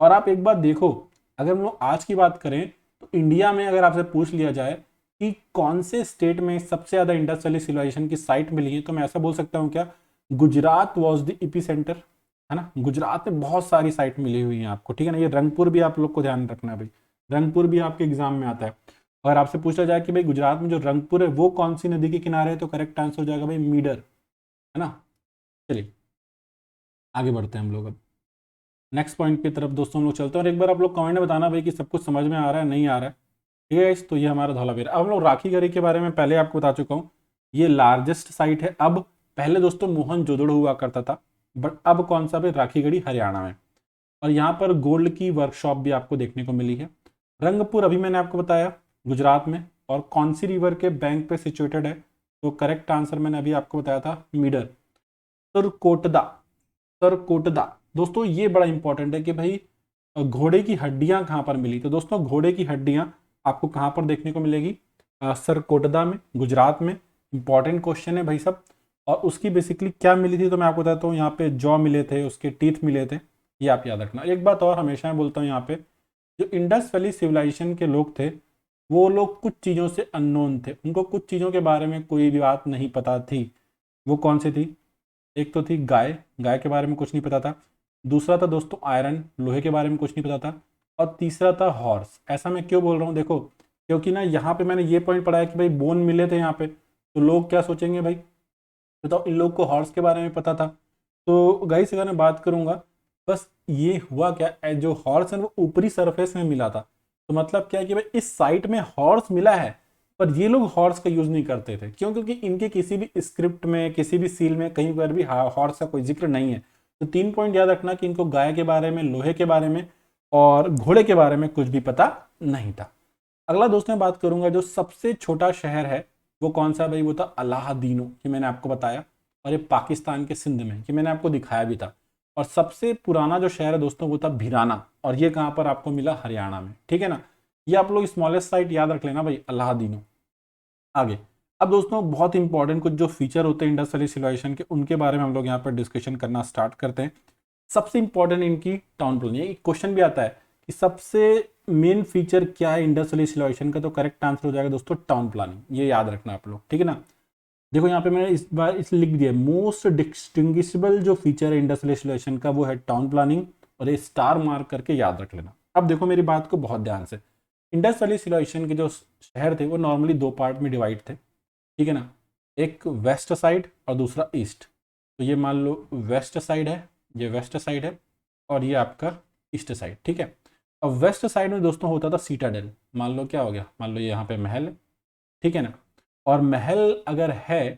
A: और आप एक बात देखो, अगर हम लोग आज की बात करें तो इंडिया में अगर आपसे पूछ लिया जाए कि कौन से स्टेट में सबसे ज़्यादा इंडस वैली सिविलाइजेशन की साइट मिली है, तो मैं ऐसा बोल सकता हूँ क्या, Gujarat was the EP centre, है ना। गुजरात में बहुत सारी साइट मिली हुई है आपको, ठीक है ना। ये रंगपुर भी आप लोग को ध्यान रखना है भाई, रंगपुर भी आपके एग्जाम में आता है। अगर आपसे पूछा जाए कि भाई गुजरात में जो रंगपुर है वो कौन सी नदी के किनारे है, तो करेक्ट आंसर हो जाएगा भाई मीडर, है ना। चलिए आगे बढ़ते हैं हम लोग अब नेक्स्ट पॉइंट की तरफ दोस्तों हम लोग चलते हैं। और एक बार आप लोग कमेंट में बताना भाई कि सब कुछ समझ में आ रहा है नहीं आ रहा है, ठीक है। तो ये हमारा धौलावीरा। अब हम लोग राखीगढ़ी के बारे में पहले आपको बता चुका हूँ, ये लार्जेस्ट साइट है। अब पहले दोस्तों मोहनजोदड़ो हुआ करता था, बट अब कौन सा भाई, राखीगढ़ी हरियाणा में। और यहाँ पर गोल्ड की वर्कशॉप भी आपको देखने को मिली है। रंगपुर अभी मैंने आपको बताया गुजरात में, और कौन सी रिवर के बैंक पे सिचुएटेड है, तो करेक्ट आंसर मैंने अभी आपको बताया था मीडर। सरकोटदा, सरकोटदा दोस्तों ये बड़ा इंपॉर्टेंट है कि भाई घोड़े की हड्डियां कहाँ पर मिली। तो दोस्तों घोड़े की हड्डियां आपको कहाँ पर देखने को मिलेगी, सरकोटदा में, गुजरात में। इंपॉर्टेंट क्वेश्चन है भाई सब। और उसकी बेसिकली क्या मिली थी, तो मैं आपको बताता हूँ, यहाँ पे जॉ मिले थे, उसके टीथ मिले थे, ये आप याद रखना। एक बात और हमेशा मैं बोलता हूँ, यहाँ पे जो इंडस वैली सिविलाइजेशन के लोग थे वो लोग कुछ चीज़ों से अननोन थे, उनको कुछ चीज़ों के बारे में कोई भी बात नहीं पता थी। वो कौन सी थी, एक तो थी गाय, गाय के बारे में कुछ नहीं पता था। दूसरा था दोस्तों आयरन, लोहे के बारे में कुछ नहीं पता था। और तीसरा था हॉर्स। ऐसा मैं क्यों बोल रहा हूँ, देखो क्योंकि ना यहाँ पे मैंने ये पॉइंट पढ़ा है कि भाई बोन मिले थे यहाँ पे, तो लोग क्या सोचेंगे भाई, बताओ इन लोग को हॉर्स के बारे में पता था। तो गाइस अगर मैं बात करूंगा, बस ये हुआ क्या, जो हॉर्स है वो ऊपरी सरफेस में मिला था। तो मतलब क्या है कि भाई इस साइट में हॉर्स मिला है, पर ये लोग हॉर्स का यूज नहीं करते थे। क्यों? क्योंकि इनके किसी भी स्क्रिप्ट में, किसी भी सील में कहीं पर भी हॉर्स का कोई जिक्र नहीं है। तो 3 पॉइंट याद रखना कि इनको गाय के बारे में, लोहे के बारे में और घोड़े के बारे में कुछ भी पता नहीं था। अगला दोस्तों मैं बात करूंगा, जो सबसे छोटा शहर है वो कौन सा भाई, वो था अलाहादीनो, कि मैंने आपको बताया। और ये पाकिस्तान के सिंध में, कि मैंने आपको दिखाया भी था। और सबसे पुराना जो शहर है दोस्तों वो था भिराना, और ये कहाँ पर आपको मिला, हरियाणा में। ठीक है ना, ये आप लोग स्मॉलेस्ट साइट याद रख लेना भाई, अलाहादीनो। आगे, अब दोस्तों बहुत इंपॉर्टेंट कुछ जो फीचर होते हैं इंडस वैली सिविलाइजेशन के, उनके बारे में हम लोग यहाँ पर डिस्कशन करना स्टार्ट करते हैं। सबसे इंपॉर्टेंट इनकी टाउन प्लानिंग, ये क्वेश्चन भी आता है कि सबसे मेन फीचर क्या है इंडस वैली सिविलाइजेशन का, तो करेक्ट आंसर हो जाएगा दोस्तों टाउन प्लानिंग। ये याद रखना आप लोग, ठीक है ना। देखो यहाँ पे मैंने इस बार इस लिख दिया, मोस्ट डिस्टिंग्विशेबल जो फीचर है इंडस वैली सिविलाइजेशन का वो है टाउन प्लानिंग, और ये स्टार मार्क करके याद रख लेना। अब देखो मेरी बात को बहुत ध्यान से, इंडस वैली सिविलाइजेशन के जो शहर थे वो नॉर्मली 2 पार्ट में डिवाइड थे, ठीक है ना। एक वेस्ट साइड और दूसरा ईस्ट। तो ये मान लो वेस्ट साइड है, ये वेस्ट साइड है, और ये आपका ईस्ट साइड, ठीक है। अब वेस्ट साइड में दोस्तों होता था सीटाडेल। मान लो क्या हो गया, मान लो यहाँ पे महल है, ठीक है ना। और महल अगर है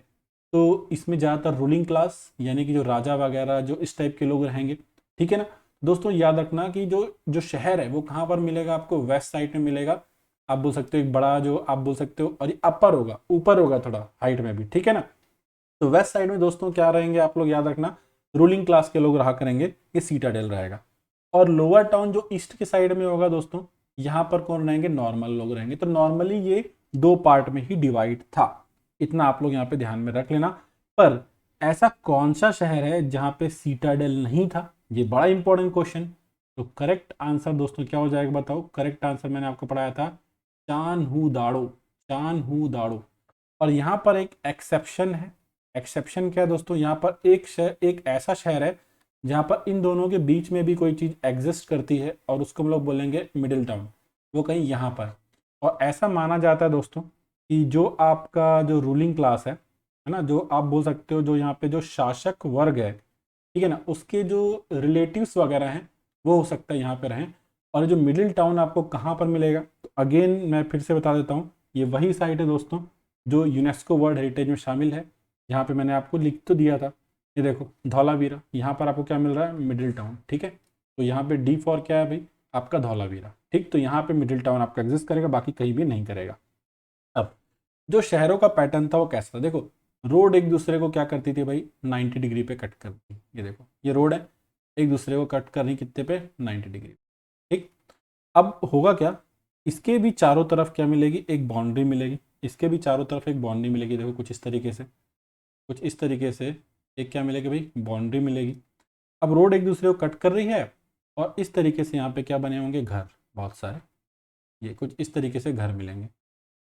A: तो इसमें ज़्यादातर रूलिंग क्लास, यानी कि जो राजा वगैरह जो इस टाइप के लोग रहेंगे, ठीक है ना। दोस्तों याद रखना कि जो जो शहर है वो कहाँ पर मिलेगा आपको, वेस्ट साइड में मिलेगा। आप बोल सकते हो एक बड़ा, जो आप बोल सकते हो, और ये अपर होगा, ऊपर होगा थोड़ा हाइट में भी, ठीक है ना। तो वेस्ट साइड में दोस्तों क्या रहेंगे आप लोग याद रखना, रूलिंग क्लास के लोग रहा करेंगे, ये सीटाडेल रहेगा। और लोअर टाउन जो ईस्ट के साइड में होगा दोस्तों, यहाँ पर कौन रहेंगे, नॉर्मल लोग रहेंगे। तो नॉर्मली ये 2 पार्ट में ही डिवाइड था, इतना आप लोग यहाँ पे ध्यान में रख लेना। पर ऐसा कौन सा शहर है जहाँ पे सीटाडेल नहीं था, ये बड़ा इंपॉर्टेंट क्वेश्चन। तो करेक्ट आंसर दोस्तों क्या हो जाएगा बताओ, करेक्ट आंसर मैंने आपको पढ़ाया था चानहू दाड़ो, चानहू दाड़ो। और यहाँ पर एक एक्सेप्शन है। एक्सेप्शन क्या है दोस्तों, यहाँ पर एक ऐसा शहर है जहाँ पर इन दोनों के बीच में भी कोई चीज़ एग्जिस्ट करती है, और उसको हम लोग बोलेंगे मिडिल टाउन, वो कहीं यहाँ पर। और ऐसा माना जाता है दोस्तों कि जो आपका जो रूलिंग क्लास है ना, जो आप बोल सकते हो जो यहाँ पे जो शासक वर्ग है, ठीक है ना, उसके जो रिलेटिव्स वगैरह हैं वो हो सकता है यहाँ पे रहें। और जो मिडिल टाउन आपको कहाँ पर मिलेगा, तो अगेन मैं फिर से बता देता हूँ, ये वही साइट है दोस्तों जो यूनेस्को वर्ल्ड हेरिटेज में शामिल है। यहाँ पे मैंने आपको लिख तो दिया था, ये देखो धौलावीरा, यहाँ पर आपको क्या मिल रहा है, मिडिल टाउन, ठीक है। तो यहाँ पे डी फॉर क्या है भाई, आपका धौलावीरा, ठीक। तो यहाँ पे मिडिल टाउन आपका एग्जिस्ट करेगा, बाकी कहीं भी नहीं करेगा। अब जो शहरों का पैटर्न था वो कैसा था, देखो रोड एक दूसरे को क्या करती थी भाई, 90 डिग्री पे कट करती। ये देखो ये रोड है, एक दूसरे को कट कर रही कितने पे, 90 डिग्री, ठीक। अब होगा क्या, इसके भी चारों तरफ क्या मिलेगी, एक बाउंड्री मिलेगी। इसके भी चारों तरफ एक बाउंड्री मिलेगी, देखो कुछ इस तरीके से, कुछ इस तरीके से एक क्या मिलेगी भाई, बाउंड्री मिलेगी। अब रोड एक दूसरे को कट कर रही है, और इस तरीके से यहाँ पे क्या बने होंगे, घर बहुत सारे, ये कुछ इस तरीके से घर मिलेंगे।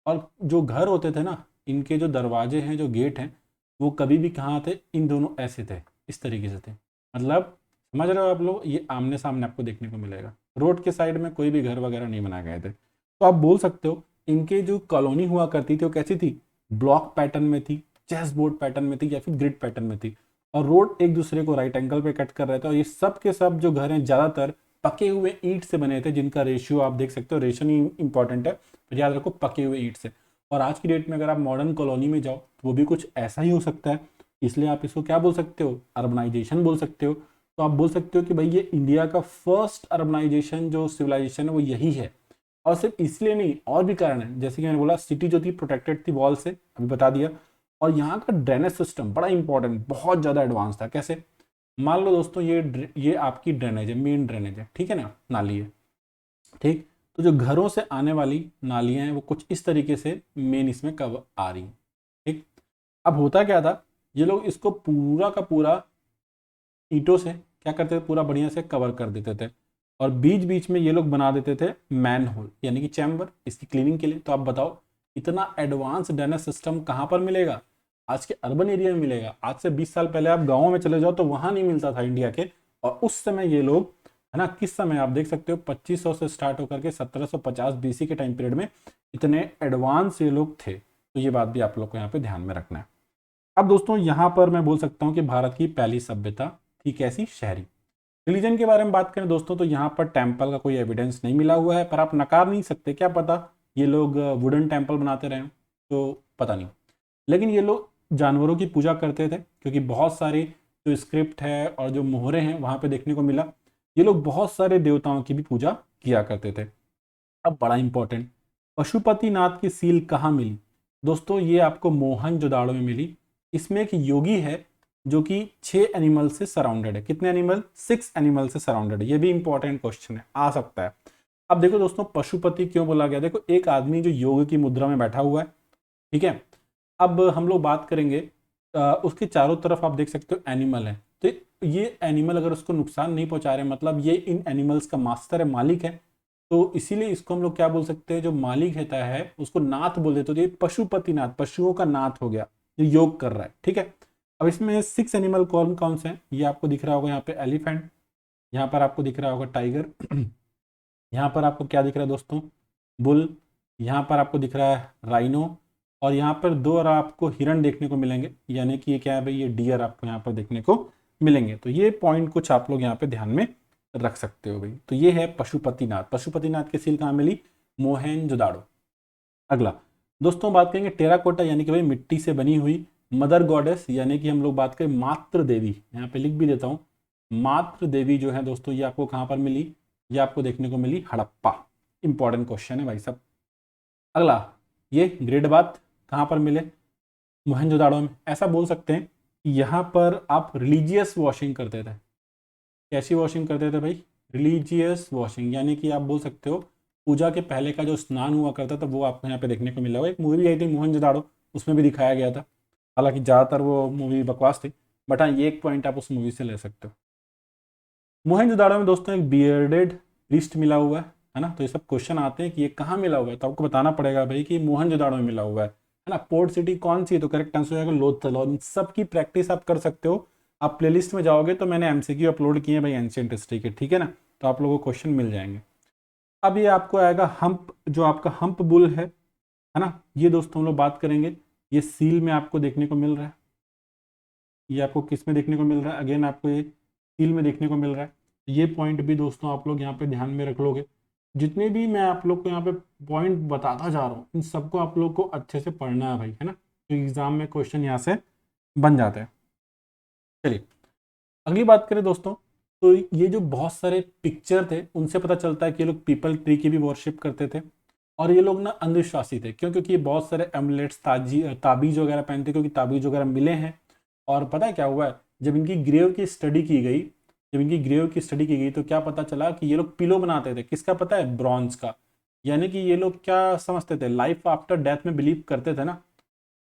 A: और जो घर होते थे ना, इनके जो दरवाजे हैं, जो गेट हैं, वो कभी भी कहाँ थे, इन दोनों ऐसे थे, इस तरीके से थे। मतलब समझ रहे हो आप लोग, ये आमने सामने आपको देखने को मिलेगा, रोड के साइड में कोई भी घर वगैरह नहीं बनाए गए थे। तो आप बोल सकते हो इनके जो कॉलोनी हुआ करती थी वो कैसी थी, ब्लॉक पैटर्न में थी, चेस बोर्ड पैटर्न में थी, या फिर ग्रिड पैटर्न में थी। और रोड एक दूसरे को राइट एंगल पे कट कर रहे थे, और ये सब के सब जो घर हैं ज़्यादातर पके हुए ईंट से बने थे, जिनका रेशियो आप देख सकते हो, रेशन ही इंपॉर्टेंट है, तो याद रखो पके हुए ईंट से। और आज की डेट में अगर आप मॉडर्न कॉलोनी में जाओ तो वो भी कुछ ऐसा ही हो सकता है, इसलिए आप इसको क्या बोल सकते हो, अर्बनाइजेशन बोल सकते हो। तो आप बोल सकते हो कि भाई ये इंडिया का फर्स्ट अर्बनाइजेशन जो सिविलाइजेशन है वो यही है। और सिर्फ इसलिए नहीं, और भी कारण है, जैसे कि मैंने बोला सिटी जो थी प्रोटेक्टेड थी वॉल से, अभी बता दिया। और यहाँ का ड्रेनेज सिस्टम बड़ा इंपॉर्टेंट, बहुत ज़्यादा एडवांस था। कैसे, मान लो दोस्तों ये आपकी ड्रेनेज है, मेन ड्रेनेज है, ठीक है ना, नाली है, ठीक। तो जो घरों से आने वाली नालियां हैं वो कुछ इस तरीके से मेन इसमें कब आ रही हैं, ठीक। अब होता क्या था, ये लोग इसको पूरा का पूरा ईंटों से क्या करते थे, पूरा बढ़िया से कवर कर देते थे। और बीच बीच में ये लोग बना देते थे मैन होल, यानी कि चैम्बर, इसकी क्लीनिंग के लिए। तो आप बताओ इतना एडवांस ड्रेनेज सिस्टम कहाँ पर मिलेगा, आज के अर्बन एरिया में मिलेगा। आज से 20 साल पहले आप गाँव में चले जाओ तो वहाँ नहीं मिलता था इंडिया के। और उस समय ये लोग, है ना, किस समय आप देख सकते हो 2500 से स्टार्ट होकर के 1750 बीसी के टाइम पीरियड में इतने एडवांस ये लोग थे। तो ये बात भी आप लोग को यहाँ पे ध्यान में रखना है। अब दोस्तों यहाँ पर मैं बोल सकता हूँ कि भारत की पहली सभ्यता थी कैसी, शहरी। रिलीजन के बारे में बात करें दोस्तों तो यहाँ पर टेम्पल का कोई एविडेंस नहीं मिला हुआ है, पर आप नकार नहीं सकते, क्या पता ये लोग वुडन टेम्पल बनाते रहे, तो पता नहीं। लेकिन ये लोग जानवरों की पूजा करते थे, क्योंकि बहुत सारी जो स्क्रिप्ट है और जो मोहरे हैं वहाँ पे देखने को मिला, ये लोग बहुत सारे देवताओं की भी पूजा किया करते थे। अब बड़ा इंपॉर्टेंट, पशुपतिनाथ की सील कहाँ मिली दोस्तों? ये आपको मोहनजोदाड़ो में मिली। इसमें एक योगी है जो कि 6 एनिमल से सराउंडेड है। कितने एनिमल? 6 एनिमल से सराउंडेड है। ये भी इंपॉर्टेंट क्वेश्चन है, आ सकता है। अब देखो दोस्तों, पशुपति क्यों बोला गया? देखो, एक आदमी जो योग की मुद्रा में बैठा हुआ है, ठीक है। अब हम लोग बात करेंगे उसके चारों तरफ आप देख सकते हो एनिमल है, तो ये एनिमल अगर उसको नुकसान नहीं पहुंचा रहे, मतलब ये इन एनिमल्स का मास्टर है, मालिक है, तो इसीलिए इसको हम लोग क्या बोल सकते हैं, जो मालिक रहता है उसको नाथ बोल देते। तो ये पशुपतिनाथ, पशुओं का नाथ हो गया, ये योग कर रहा है, ठीक है। अब इसमें 6 एनिमल कौन कौन से हैं? ये आपको दिख रहा होगा यहाँ पे एलिफेंट, यहाँ पर आपको दिख रहा होगा टाइगर, यहाँ पर आपको क्या दिख रहा है दोस्तों? बुल, यहाँ पर आपको दिख रहा है राइनो, और यहाँ पर 2 और आपको हिरण देखने को मिलेंगे, यानी कि ये क्या है भाई, ये डियर आपको यहाँ पर देखने को मिलेंगे। तो ये पॉइंट कुछ आप लोग यहाँ पे ध्यान में रख सकते हो भाई। तो ये है पशुपतिनाथ। पशुपतिनाथ की सील कहाँ मिली? मोहनजोदाड़ो। अगला दोस्तों बात करेंगे टेराकोटा, यानी कि भाई मिट्टी से बनी हुई मदर गॉडेस, यानी कि हम लोग बात करें मातृ देवी, यहाँ पे लिख भी देता हूँ, मातृ देवी जो है दोस्तों, ये आपको कहाँ पर मिली? ये आपको देखने को मिली हड़प्पा। इंपॉर्टेंट क्वेश्चन है भाई साहब। अगला, ये ग्रेड बात कहाँ पर मिले? मोहनजोदाड़ो में। ऐसा बोल सकते हैं कि यहाँ पर आप रिलीजियस वॉशिंग करते थे। कैसी वॉशिंग करते थे भाई? रिलीजियस वॉशिंग, यानी कि आप बोल सकते हो पूजा के पहले का जो स्नान हुआ करता था वो आपको यहाँ पे देखने को मिला हुआ। एक मूवी आई थी मोहनजोदाड़ो, उसमें भी दिखाया गया था, हालांकि ज़्यादातर वो मूवी बकवास थी, बट हाँ ये एक पॉइंट आप उस मूवी से ले सकते हो। मोहनजोदाड़ो में दोस्तों एक बियर्डेड प्रीस्ट मिला हुआ है ना। तो ये सब क्वेश्चन आते हैं कि ये कहाँ मिला हुआ है, तो आपको बताना पड़ेगा भाई कि मोहनजोदाड़ो में मिला हुआ है ना। पोर्ट सिटी कौन सी है? तो करेक्ट आंसर हो जाएगा लोथल। और इन सब की प्रैक्टिस आप कर सकते हो, आप प्लेलिस्ट में जाओगे तो मैंने एमसीक्यू अपलोड किए हैं भाई एंशिएंट हिस्ट्री के, ठीक है ना। तो आप लोगों को क्वेश्चन मिल जाएंगे। अब ये आपको आएगा हम्प, जो आपका हम्प बुल है ना। ये दोस्तों हम लोग बात करेंगे, ये सील में आपको देखने को मिल रहा है। ये आपको किस में देखने को मिल रहा है? अगेन आपको ये सील में देखने को मिल रहा है। ये पॉइंट भी दोस्तों आप लोग यहाँ पे ध्यान में रख लोगे। जितने भी मैं आप लोग को यहाँ पे पॉइंट बताता जा रहा हूँ, इन सबको आप लोग को अच्छे से पढ़ना है भाई, है ना। तो एग्जाम में क्वेश्चन यहाँ से बन जाते हैं। चलिए अगली बात करें दोस्तों, तो ये जो बहुत सारे पिक्चर थे उनसे पता चलता है कि ये लोग पीपल ट्री की भी वर्शिप करते थे। और ये लोग ना अंधविश्वासी थे, क्यों? क्योंकि ये बहुत सारे एमुलेट्स, ताबीज वगैरह पहनते, क्योंकि ताबीज वगैरह मिले हैं। और पता है क्या हुआ है, जब इनकी ग्रेव की स्टडी की गई, तो क्या पता चला कि ये लोग पिलो बनाते थे। किसका पता है? ब्रॉन्ज का। यानी कि ये लोग क्या समझते थे, लाइफ आफ्टर डेथ में बिलीव करते थे ना,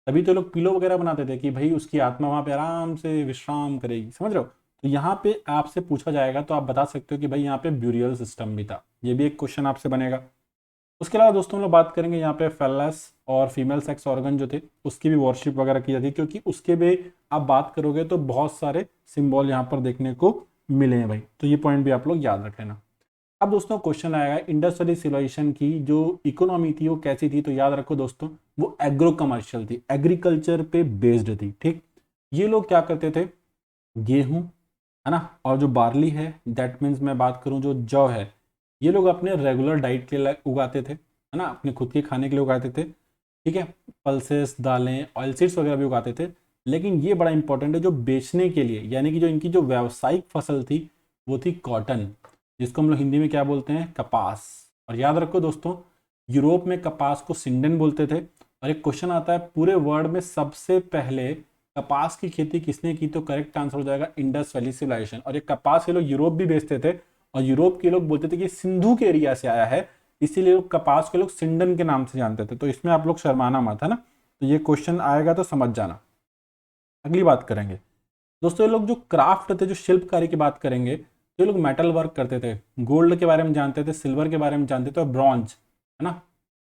A: तभी तो लोग पिलो वगैरह बनाते थे कि भाई उसकी आत्मा वहां पे आराम से विश्राम करेगी, समझ रहे हो। तो यहाँ पे आपसे पूछा जाएगा तो आप बता सकते हो कि भाई यहाँ पे ब्यूरियल सिस्टम भी था। ये भी एक क्वेश्चन आपसे बनेगा। उसके अलावा दोस्तों हम लोग बात करेंगे यहाँ पे फेलस और फीमेल सेक्स ऑर्गन जो थे उसकी भी वॉरशिप वगैरह की जाती है, क्योंकि उसके भी आप बात करोगे तो बहुत सारे सिंबल यहाँ पर देखने को मिले हैं भाई। तो ये पॉइंट भी आप लोग याद रख लेना। अब दोस्तों क्वेश्चन आएगा इंडस वैली सिविलाइजेशन की जो इकोनॉमी थी वो कैसी थी? तो याद रखो दोस्तों, वो एग्रो कमर्शियल थी, एग्रीकल्चर पे बेस्ड थी, ठीक। ये लोग क्या करते थे, गेहूं, है ना, और जो बार्ली है, दैट मीन्स मैं बात करूं जो जौ है, ये लोग अपने रेगुलर डाइट के लिए उगाते थे, है ना, अपने खुद के खाने के लिए उगाते थे, ठीक है। पल्सेस, दालें, ऑयल सीड्स वगैरह भी उगाते थे। लेकिन ये बड़ा इंपॉर्टेंट है, जो बेचने के लिए, यानी कि जो इनकी जो व्यावसायिक फसल थी वो थी कॉटन, जिसको हम लोग हिंदी में क्या बोलते हैं? कपास। और याद रखो दोस्तों, यूरोप में कपास को सिंडन बोलते थे। और एक क्वेश्चन आता है, पूरे वर्ल्ड में सबसे पहले कपास की खेती किसने की? तो करेक्ट आंसर हो जाएगा इंडस वैली सिविलाइजेशन। और ये कपास ये लोग यूरोप भी बेचते थे, और यूरोप के लोग बोलते थे कि सिंधु के एरिया से आया है, इसीलिए लोग कपास के लोग सिंडन के नाम से जानते थे। तो इसमें आप लोग शर्माना मत, है ना। तो ये क्वेश्चन आएगा तो समझ जाना। अगली बात करेंगे दोस्तों, ये लोग जो क्राफ्ट थे, जो शिल्पकारी की बात करेंगे, तो ये लोग मेटल वर्क करते थे, गोल्ड के बारे में जानते थे, सिल्वर के बारे में जानते थे, और ब्रॉन्ज, है ना,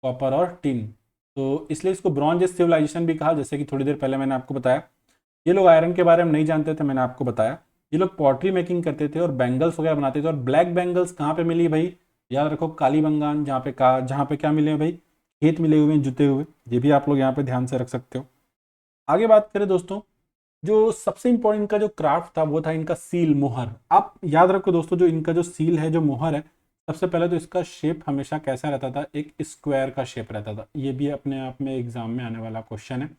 A: कॉपर और टिन, तो इसलिए इसको ब्रॉन्ज एज सिविलाइजेशन भी कहा, जैसे कि थोड़ी देर पहले मैंने आपको बताया। ये लोग आयरन के बारे में नहीं जानते थे, मैंने आपको बताया। ये लोग पॉटरी मेकिंग करते थे और बैंगल्स वगैरह बनाते थे। और ब्लैक बैंगल्स कहाँ पे मिली भाई, याद रखो कालीबंगान, जहाँ पे क्या मिले हैं भाई, खेत मिले हुए हैं जुते हुए। ये भी आप लोग यहाँ पे ध्यान से रख सकते हो। आगे बात करें दोस्तों, जो सबसे इंपॉर्टेंट इनका जो क्राफ्ट था वो था इनका सील, मुहर। आप याद रखो दोस्तों, जो इनका जो सील है, जो मुहर है, सबसे पहले तो इसका शेप हमेशा कैसा रहता था, एक स्क्वायर का शेप रहता था। ये भी अपने आप में एग्जाम में आने वाला क्वेश्चन है।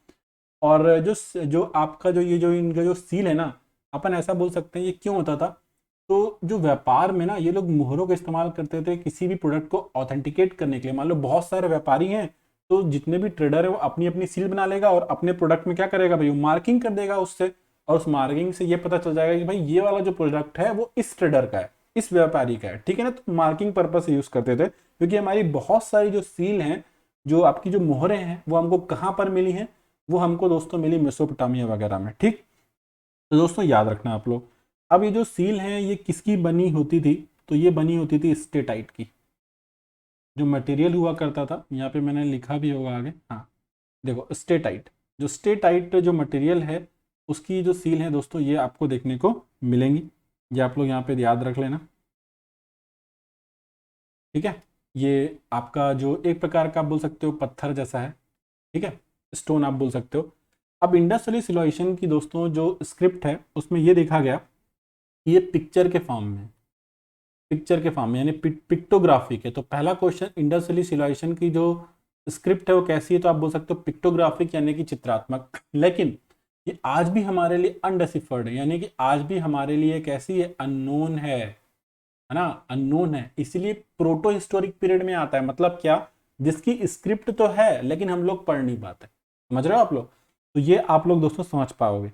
A: और जो जो आपका जो ये जो इनका जो सील है ना, अपन ऐसा बोल सकते हैं ये क्यों होता था, तो जो व्यापार में ना ये लोग मुहरों का इस्तेमाल करते थे किसी भी प्रोडक्ट को ऑथेंटिकेट करने के लिए। मान लो बहुत सारे व्यापारी हैं, तो जितने भी ट्रेडर है वो अपनी अपनी सील बना लेगा और अपने प्रोडक्ट में क्या करेगा भाई, वो मार्किंग कर देगा उससे। और उस मार्किंग से ये पता चल जाएगा कि भाई ये वाला जो प्रोडक्ट है वो इस ट्रेडर का है, इस व्यापारी का है, ठीक है ना। तो मार्किंग पर्पज से यूज करते थे, क्योंकि हमारी बहुत सारी जो सील हैं, जो आपकी जो मोहरें हैं, वो हमको कहाँ पर मिली हैं, वो हमको दोस्तों मिली मेसोपोटामिया वगैरह में, ठीक। तो दोस्तों याद रखना आप लोग। अब ये जो सील है ये किसकी बनी होती थी, तो ये बनी होती थी स्टेटाइट की। जो मटेरियल हुआ करता था, यहाँ पे मैंने लिखा भी होगा आगे, हाँ देखो स्टेटाइट। जो स्टेटाइट जो मटेरियल है उसकी जो सील है दोस्तों, ये आपको देखने को मिलेंगी। ये आप लोग यहाँ पे याद रख लेना, ठीक है। ये आपका जो एक प्रकार का आप बोल सकते हो पत्थर जैसा है, ठीक है, स्टोन आप बोल सकते हो। अब इंडस वैली सिविलाइजेशन की दोस्तों जो स्क्रिप्ट है उसमें ये देखा गया कि ये पिक्चर के फॉर्म में, पिक्चर के फॉर्म में यानी पिक्टोग्राफिक है। तो पहला क्वेश्चन, इंडस वैली सिविलाइजेशन की जो स्क्रिप्ट है वो कैसी है, तो आप बोल सकते हो पिक्टोग्राफिक यानी कि चित्रात्मक। लेकिन ये आज भी हमारे लिए अनडेसिफर्ड है, यानी कि आज भी हमारे लिए कैसी है, अननोन है ना, अननोन है। इसीलिए प्रोटो हिस्टोरिक पीरियड में आता है। मतलब क्या, जिसकी स्क्रिप्ट तो है लेकिन हम लोग पढ़ नहीं पाते। समझ रहे हो आप लोग, तो ये आप लोग दोस्तों समझ पाओगे,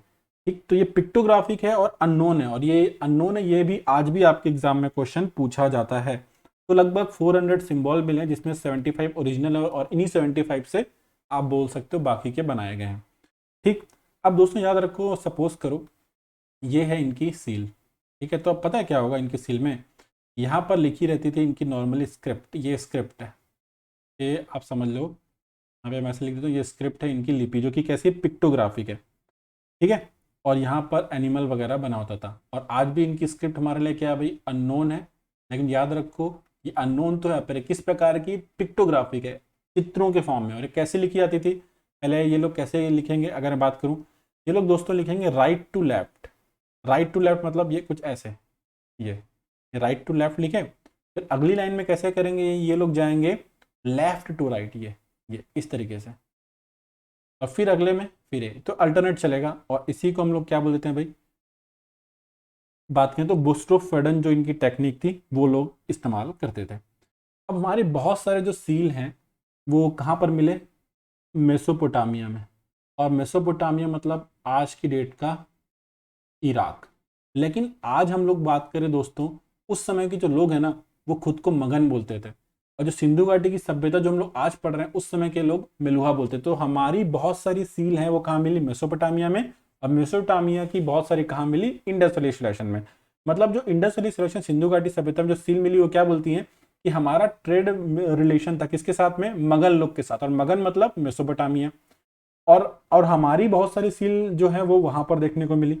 A: ठीक। तो ये पिक्टोग्राफिक है और अननोन है, और ये अननोन है, ये भी आज भी आपके एग्जाम में क्वेश्चन पूछा जाता है। तो लगभग 400 सिंबल मिले हैं, जिसमें 75 ओरिजिनल है और इन्हीं 75 से आप बोल सकते हो बाकी के बनाए गए हैं, ठीक। अब दोस्तों याद रखो, सपोज करो ये है इनकी सील, ठीक है। तो अब पता है क्या होगा इनकी सील में, यहाँ पर लिखी रहती थी इनकी नॉर्मली स्क्रिप्ट। ये स्क्रिप्ट है, ये आप समझ लो, यहाँ पे मैं ऐसे लिख देता हूँ, ये स्क्रिप्ट है इनकी लिपि, जो कि कैसी पिक्टोग्राफिक है, ठीक है। और यहाँ पर एनिमल वगैरह बना होता था। और आज भी इनकी स्क्रिप्ट हमारे लिए क्या है भाई, अननोन है। लेकिन याद रखो ये अननोन तो है, पर किस प्रकार की, पिक्टोग्राफिक है, चित्रों के फॉर्म में। और ये कैसे लिखी जाती थी, पहले ये लोग कैसे लिखेंगे, अगर मैं बात करूँ, ये लोग दोस्तों लिखेंगे right to left. Right to left मतलब ये कुछ ऐसे, ये राइट टू लेफ्ट लिखे। फिर अगली लाइन में कैसे करेंगे, ये लोग जाएंगे लेफ्ट टू राइट, ये इस तरीके से। और फिर अगले में फिर ये, तो अल्टरनेट चलेगा। और इसी को हम लोग क्या बोल देते हैं भाई, बात करें तो बुस्ट्रोफेडन जो इनकी टेक्निक थी वो लोग इस्तेमाल करते थे। अब हमारे बहुत सारे जो सील हैं वो कहाँ पर मिले, मेसोपोटामिया में। और मेसोपोटामिया मतलब आज की डेट का इराक। लेकिन आज हम लोग बात करें दोस्तों, उस समय के जो लोग हैं ना वो खुद को मगन बोलते थे। और जो सिंधु घाटी की सभ्यता जो हम लोग आज पढ़ रहे हैं, उस समय के लोग मेलुहा बोलते थे। तो हमारी बहुत सारी सील हैं वो कहाँ मिली, मेसोपोटामिया में। और मेसोपोटामिया की बहुत सारी कहाँ मिली, इंडस वैली सिविलाइजेशन में। मतलब जो इंडस वैली सिविलाइजेशन सिंधु घाटी सभ्यता में जो सील मिली वो क्या बोलती है कि हमारा ट्रेड रिलेशन था किसके साथ में, मगन लोग के साथ। और मगन मतलब मेसोपोटामिया। और हमारी बहुत सारी सील जो है वो वहां पर देखने को मिली,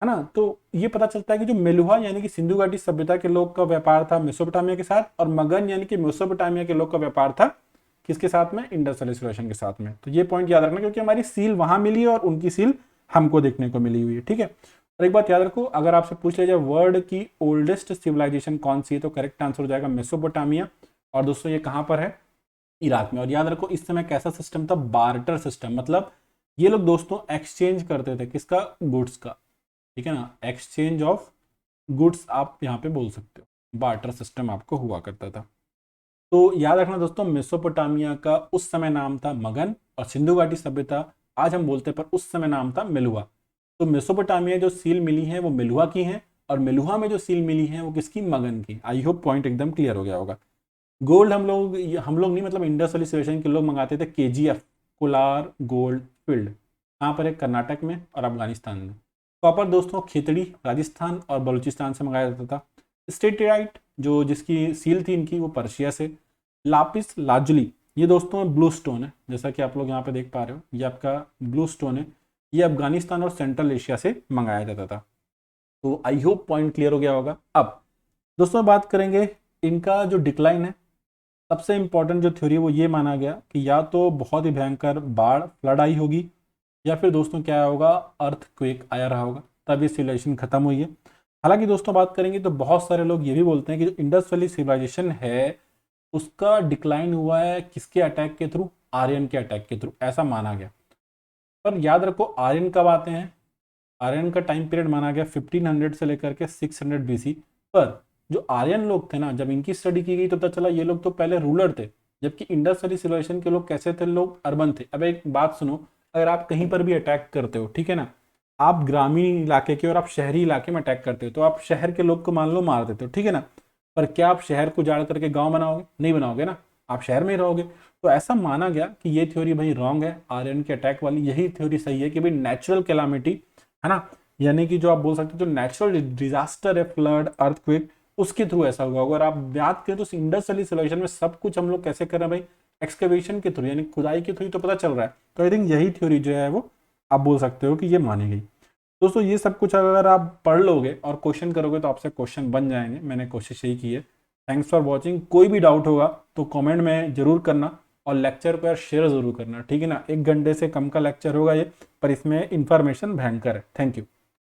A: है ना। तो ये पता चलता है कि जो मेलुहा यानी कि सिंधु घाटी सभ्यता के लोग का व्यापार था मेसोपोटामिया के साथ, और मगन यानी कि मेसोपोटामिया के लोग का व्यापार था किसके साथ में, इंडस वैली सिविलाइजेशन के साथ में। तो ये पॉइंट याद रखना, क्योंकि हमारी सील वहां मिली है और उनकी सील हमको देखने को मिली हुई है, ठीक है। और एक बात याद रखो, अगर आपसे पूछ लिया जाए वर्ल्ड की ओल्डेस्ट सिविलाइजेशन कौन सी है, तो करेक्ट आंसर हो जाएगा मेसोपोटामिया। और दोस्तों ये कहाँ पर है, इराक में। और याद रखो इस समय कैसा सिस्टम था, बार्टर सिस्टम। मतलब ये लोग दोस्तों एक्सचेंज करते थे किसका, गुड्स का, ठीक है ना। एक्सचेंज ऑफ गुड्स आप यहाँ पे बोल सकते हो, बार्टर सिस्टम आपको हुआ करता था। तो याद रखना दोस्तों, मेसोपोटामिया का उस समय नाम था मगन, और सिंधु घाटी सभ्यता आज हम बोलते हैं पर उस समय नाम था मेलुहा। तो मेसोपोटामिया जो सील मिली है वो मेलुहा की है, और मेलुहा में जो सील मिली है वो किसकी, मगन की। आई होप पॉइंट एकदम क्लियर हो गया होगा। गोल्ड हम लोग नहीं, मतलब इंडस वैली सिविलाइजेशन के लोग मंगाते थे केजीएफ, कोलार गोल्ड फील्ड। कहाँ पर है, कर्नाटक में और अफगानिस्तान में। कॉपर दोस्तों खेतड़ी, राजस्थान और बलूचिस्तान से मंगाया जाता था। स्टेटिराइट जो जिसकी सील थी इनकी वो पर्शिया से। लापिस लाजुली ये दोस्तों ब्लू स्टोन है, जैसा कि आप लोग यहाँ पे देख पा रहे हो, ये आपका ब्लू स्टोन है। ये अफगानिस्तान और सेंट्रल एशिया से मंगाया जाता था। तो आई होप पॉइंट क्लियर हो गया होगा। अब दोस्तों बात करेंगे इनका जो डिक्लाइन है। सबसे इंपॉर्टेंट जो थ्योरी वो ये माना गया कि या तो बहुत ही भयंकर बाढ़ फ्लड आई होगी, या फिर दोस्तों क्या होगा, अर्थक्वेक आया रहा होगा, तब ये सिविलाइजेशन खत्म हुई है। हालांकि दोस्तों बात करेंगे तो बहुत सारे लोग ये भी बोलते हैं कि जो इंडस वैली सिविलाइजेशन है उसका डिक्लाइन हुआ है किसके अटैक के थ्रू, आर्यन के अटैक के थ्रू, ऐसा माना गया। पर याद रखो आर्यन कब आते हैं, आर्यन का टाइम पीरियड माना गया 1500 से लेकर के 600 बीसी। पर जो आर्यन लोग थे ना, जब इनकी स्टडी की गई तो पता चला ये लोग तो पहले रूलर थे, जबकि इंडस वैली सिविलाइजेशन के लोग कैसे थे, लोग अर्बन थे। अब एक बात सुनो, अगर आप कहीं पर भी अटैक करते हो, ठीक है ना, आप ग्रामीण इलाके के और आप शहरी इलाके में अटैक करते हो, तो आप शहर के लोग को मान लो मार देते हो, ठीक है ना, पर क्या आप शहर को उजाड़ करके गांव बनाओगे? नहीं बनाओगे ना, आप शहर में ही रहोगे। तो ऐसा माना गया कि ये थ्योरी भाई रॉन्ग है, आर्यन के अटैक वाली। यही थ्योरी सही है कि भाई नेचुरल कैलामिटी है ना, यानी कि जो आप बोल सकते हो जो नेचुरल डिजास्टर है, फ्लड, अर्थक्वेक, उसके थ्रू ऐसा हुआ। अगर आप बात करें तो इंडस वैली सिविलाइजेशन में सब कुछ हम लोग कैसे कर रहे हैं भाई, एक्सकवेशन के थ्रू, यानी खुदाई के थ्रू, तो पता चल रहा है। तो आई थिंक यही थ्योरी जो है वो आप बोल सकते हो कि ये मानी गई। दोस्तों ये सब कुछ अगर आप पढ़ लोगे और क्वेश्चन करोगे तो आपसे क्वेश्चन बन जाएंगे, मैंने कोशिश यही की है। Thanks for watching. कोई भी डाउट होगा तो कमेंट में जरूर करना, और लेक्चर को यार शेयर जरूर करना, ठीक है ना। 1 घंटे से कम का लेक्चर होगा ये, पर इसमें इंफॉर्मेशन भयंकर है। Thank you.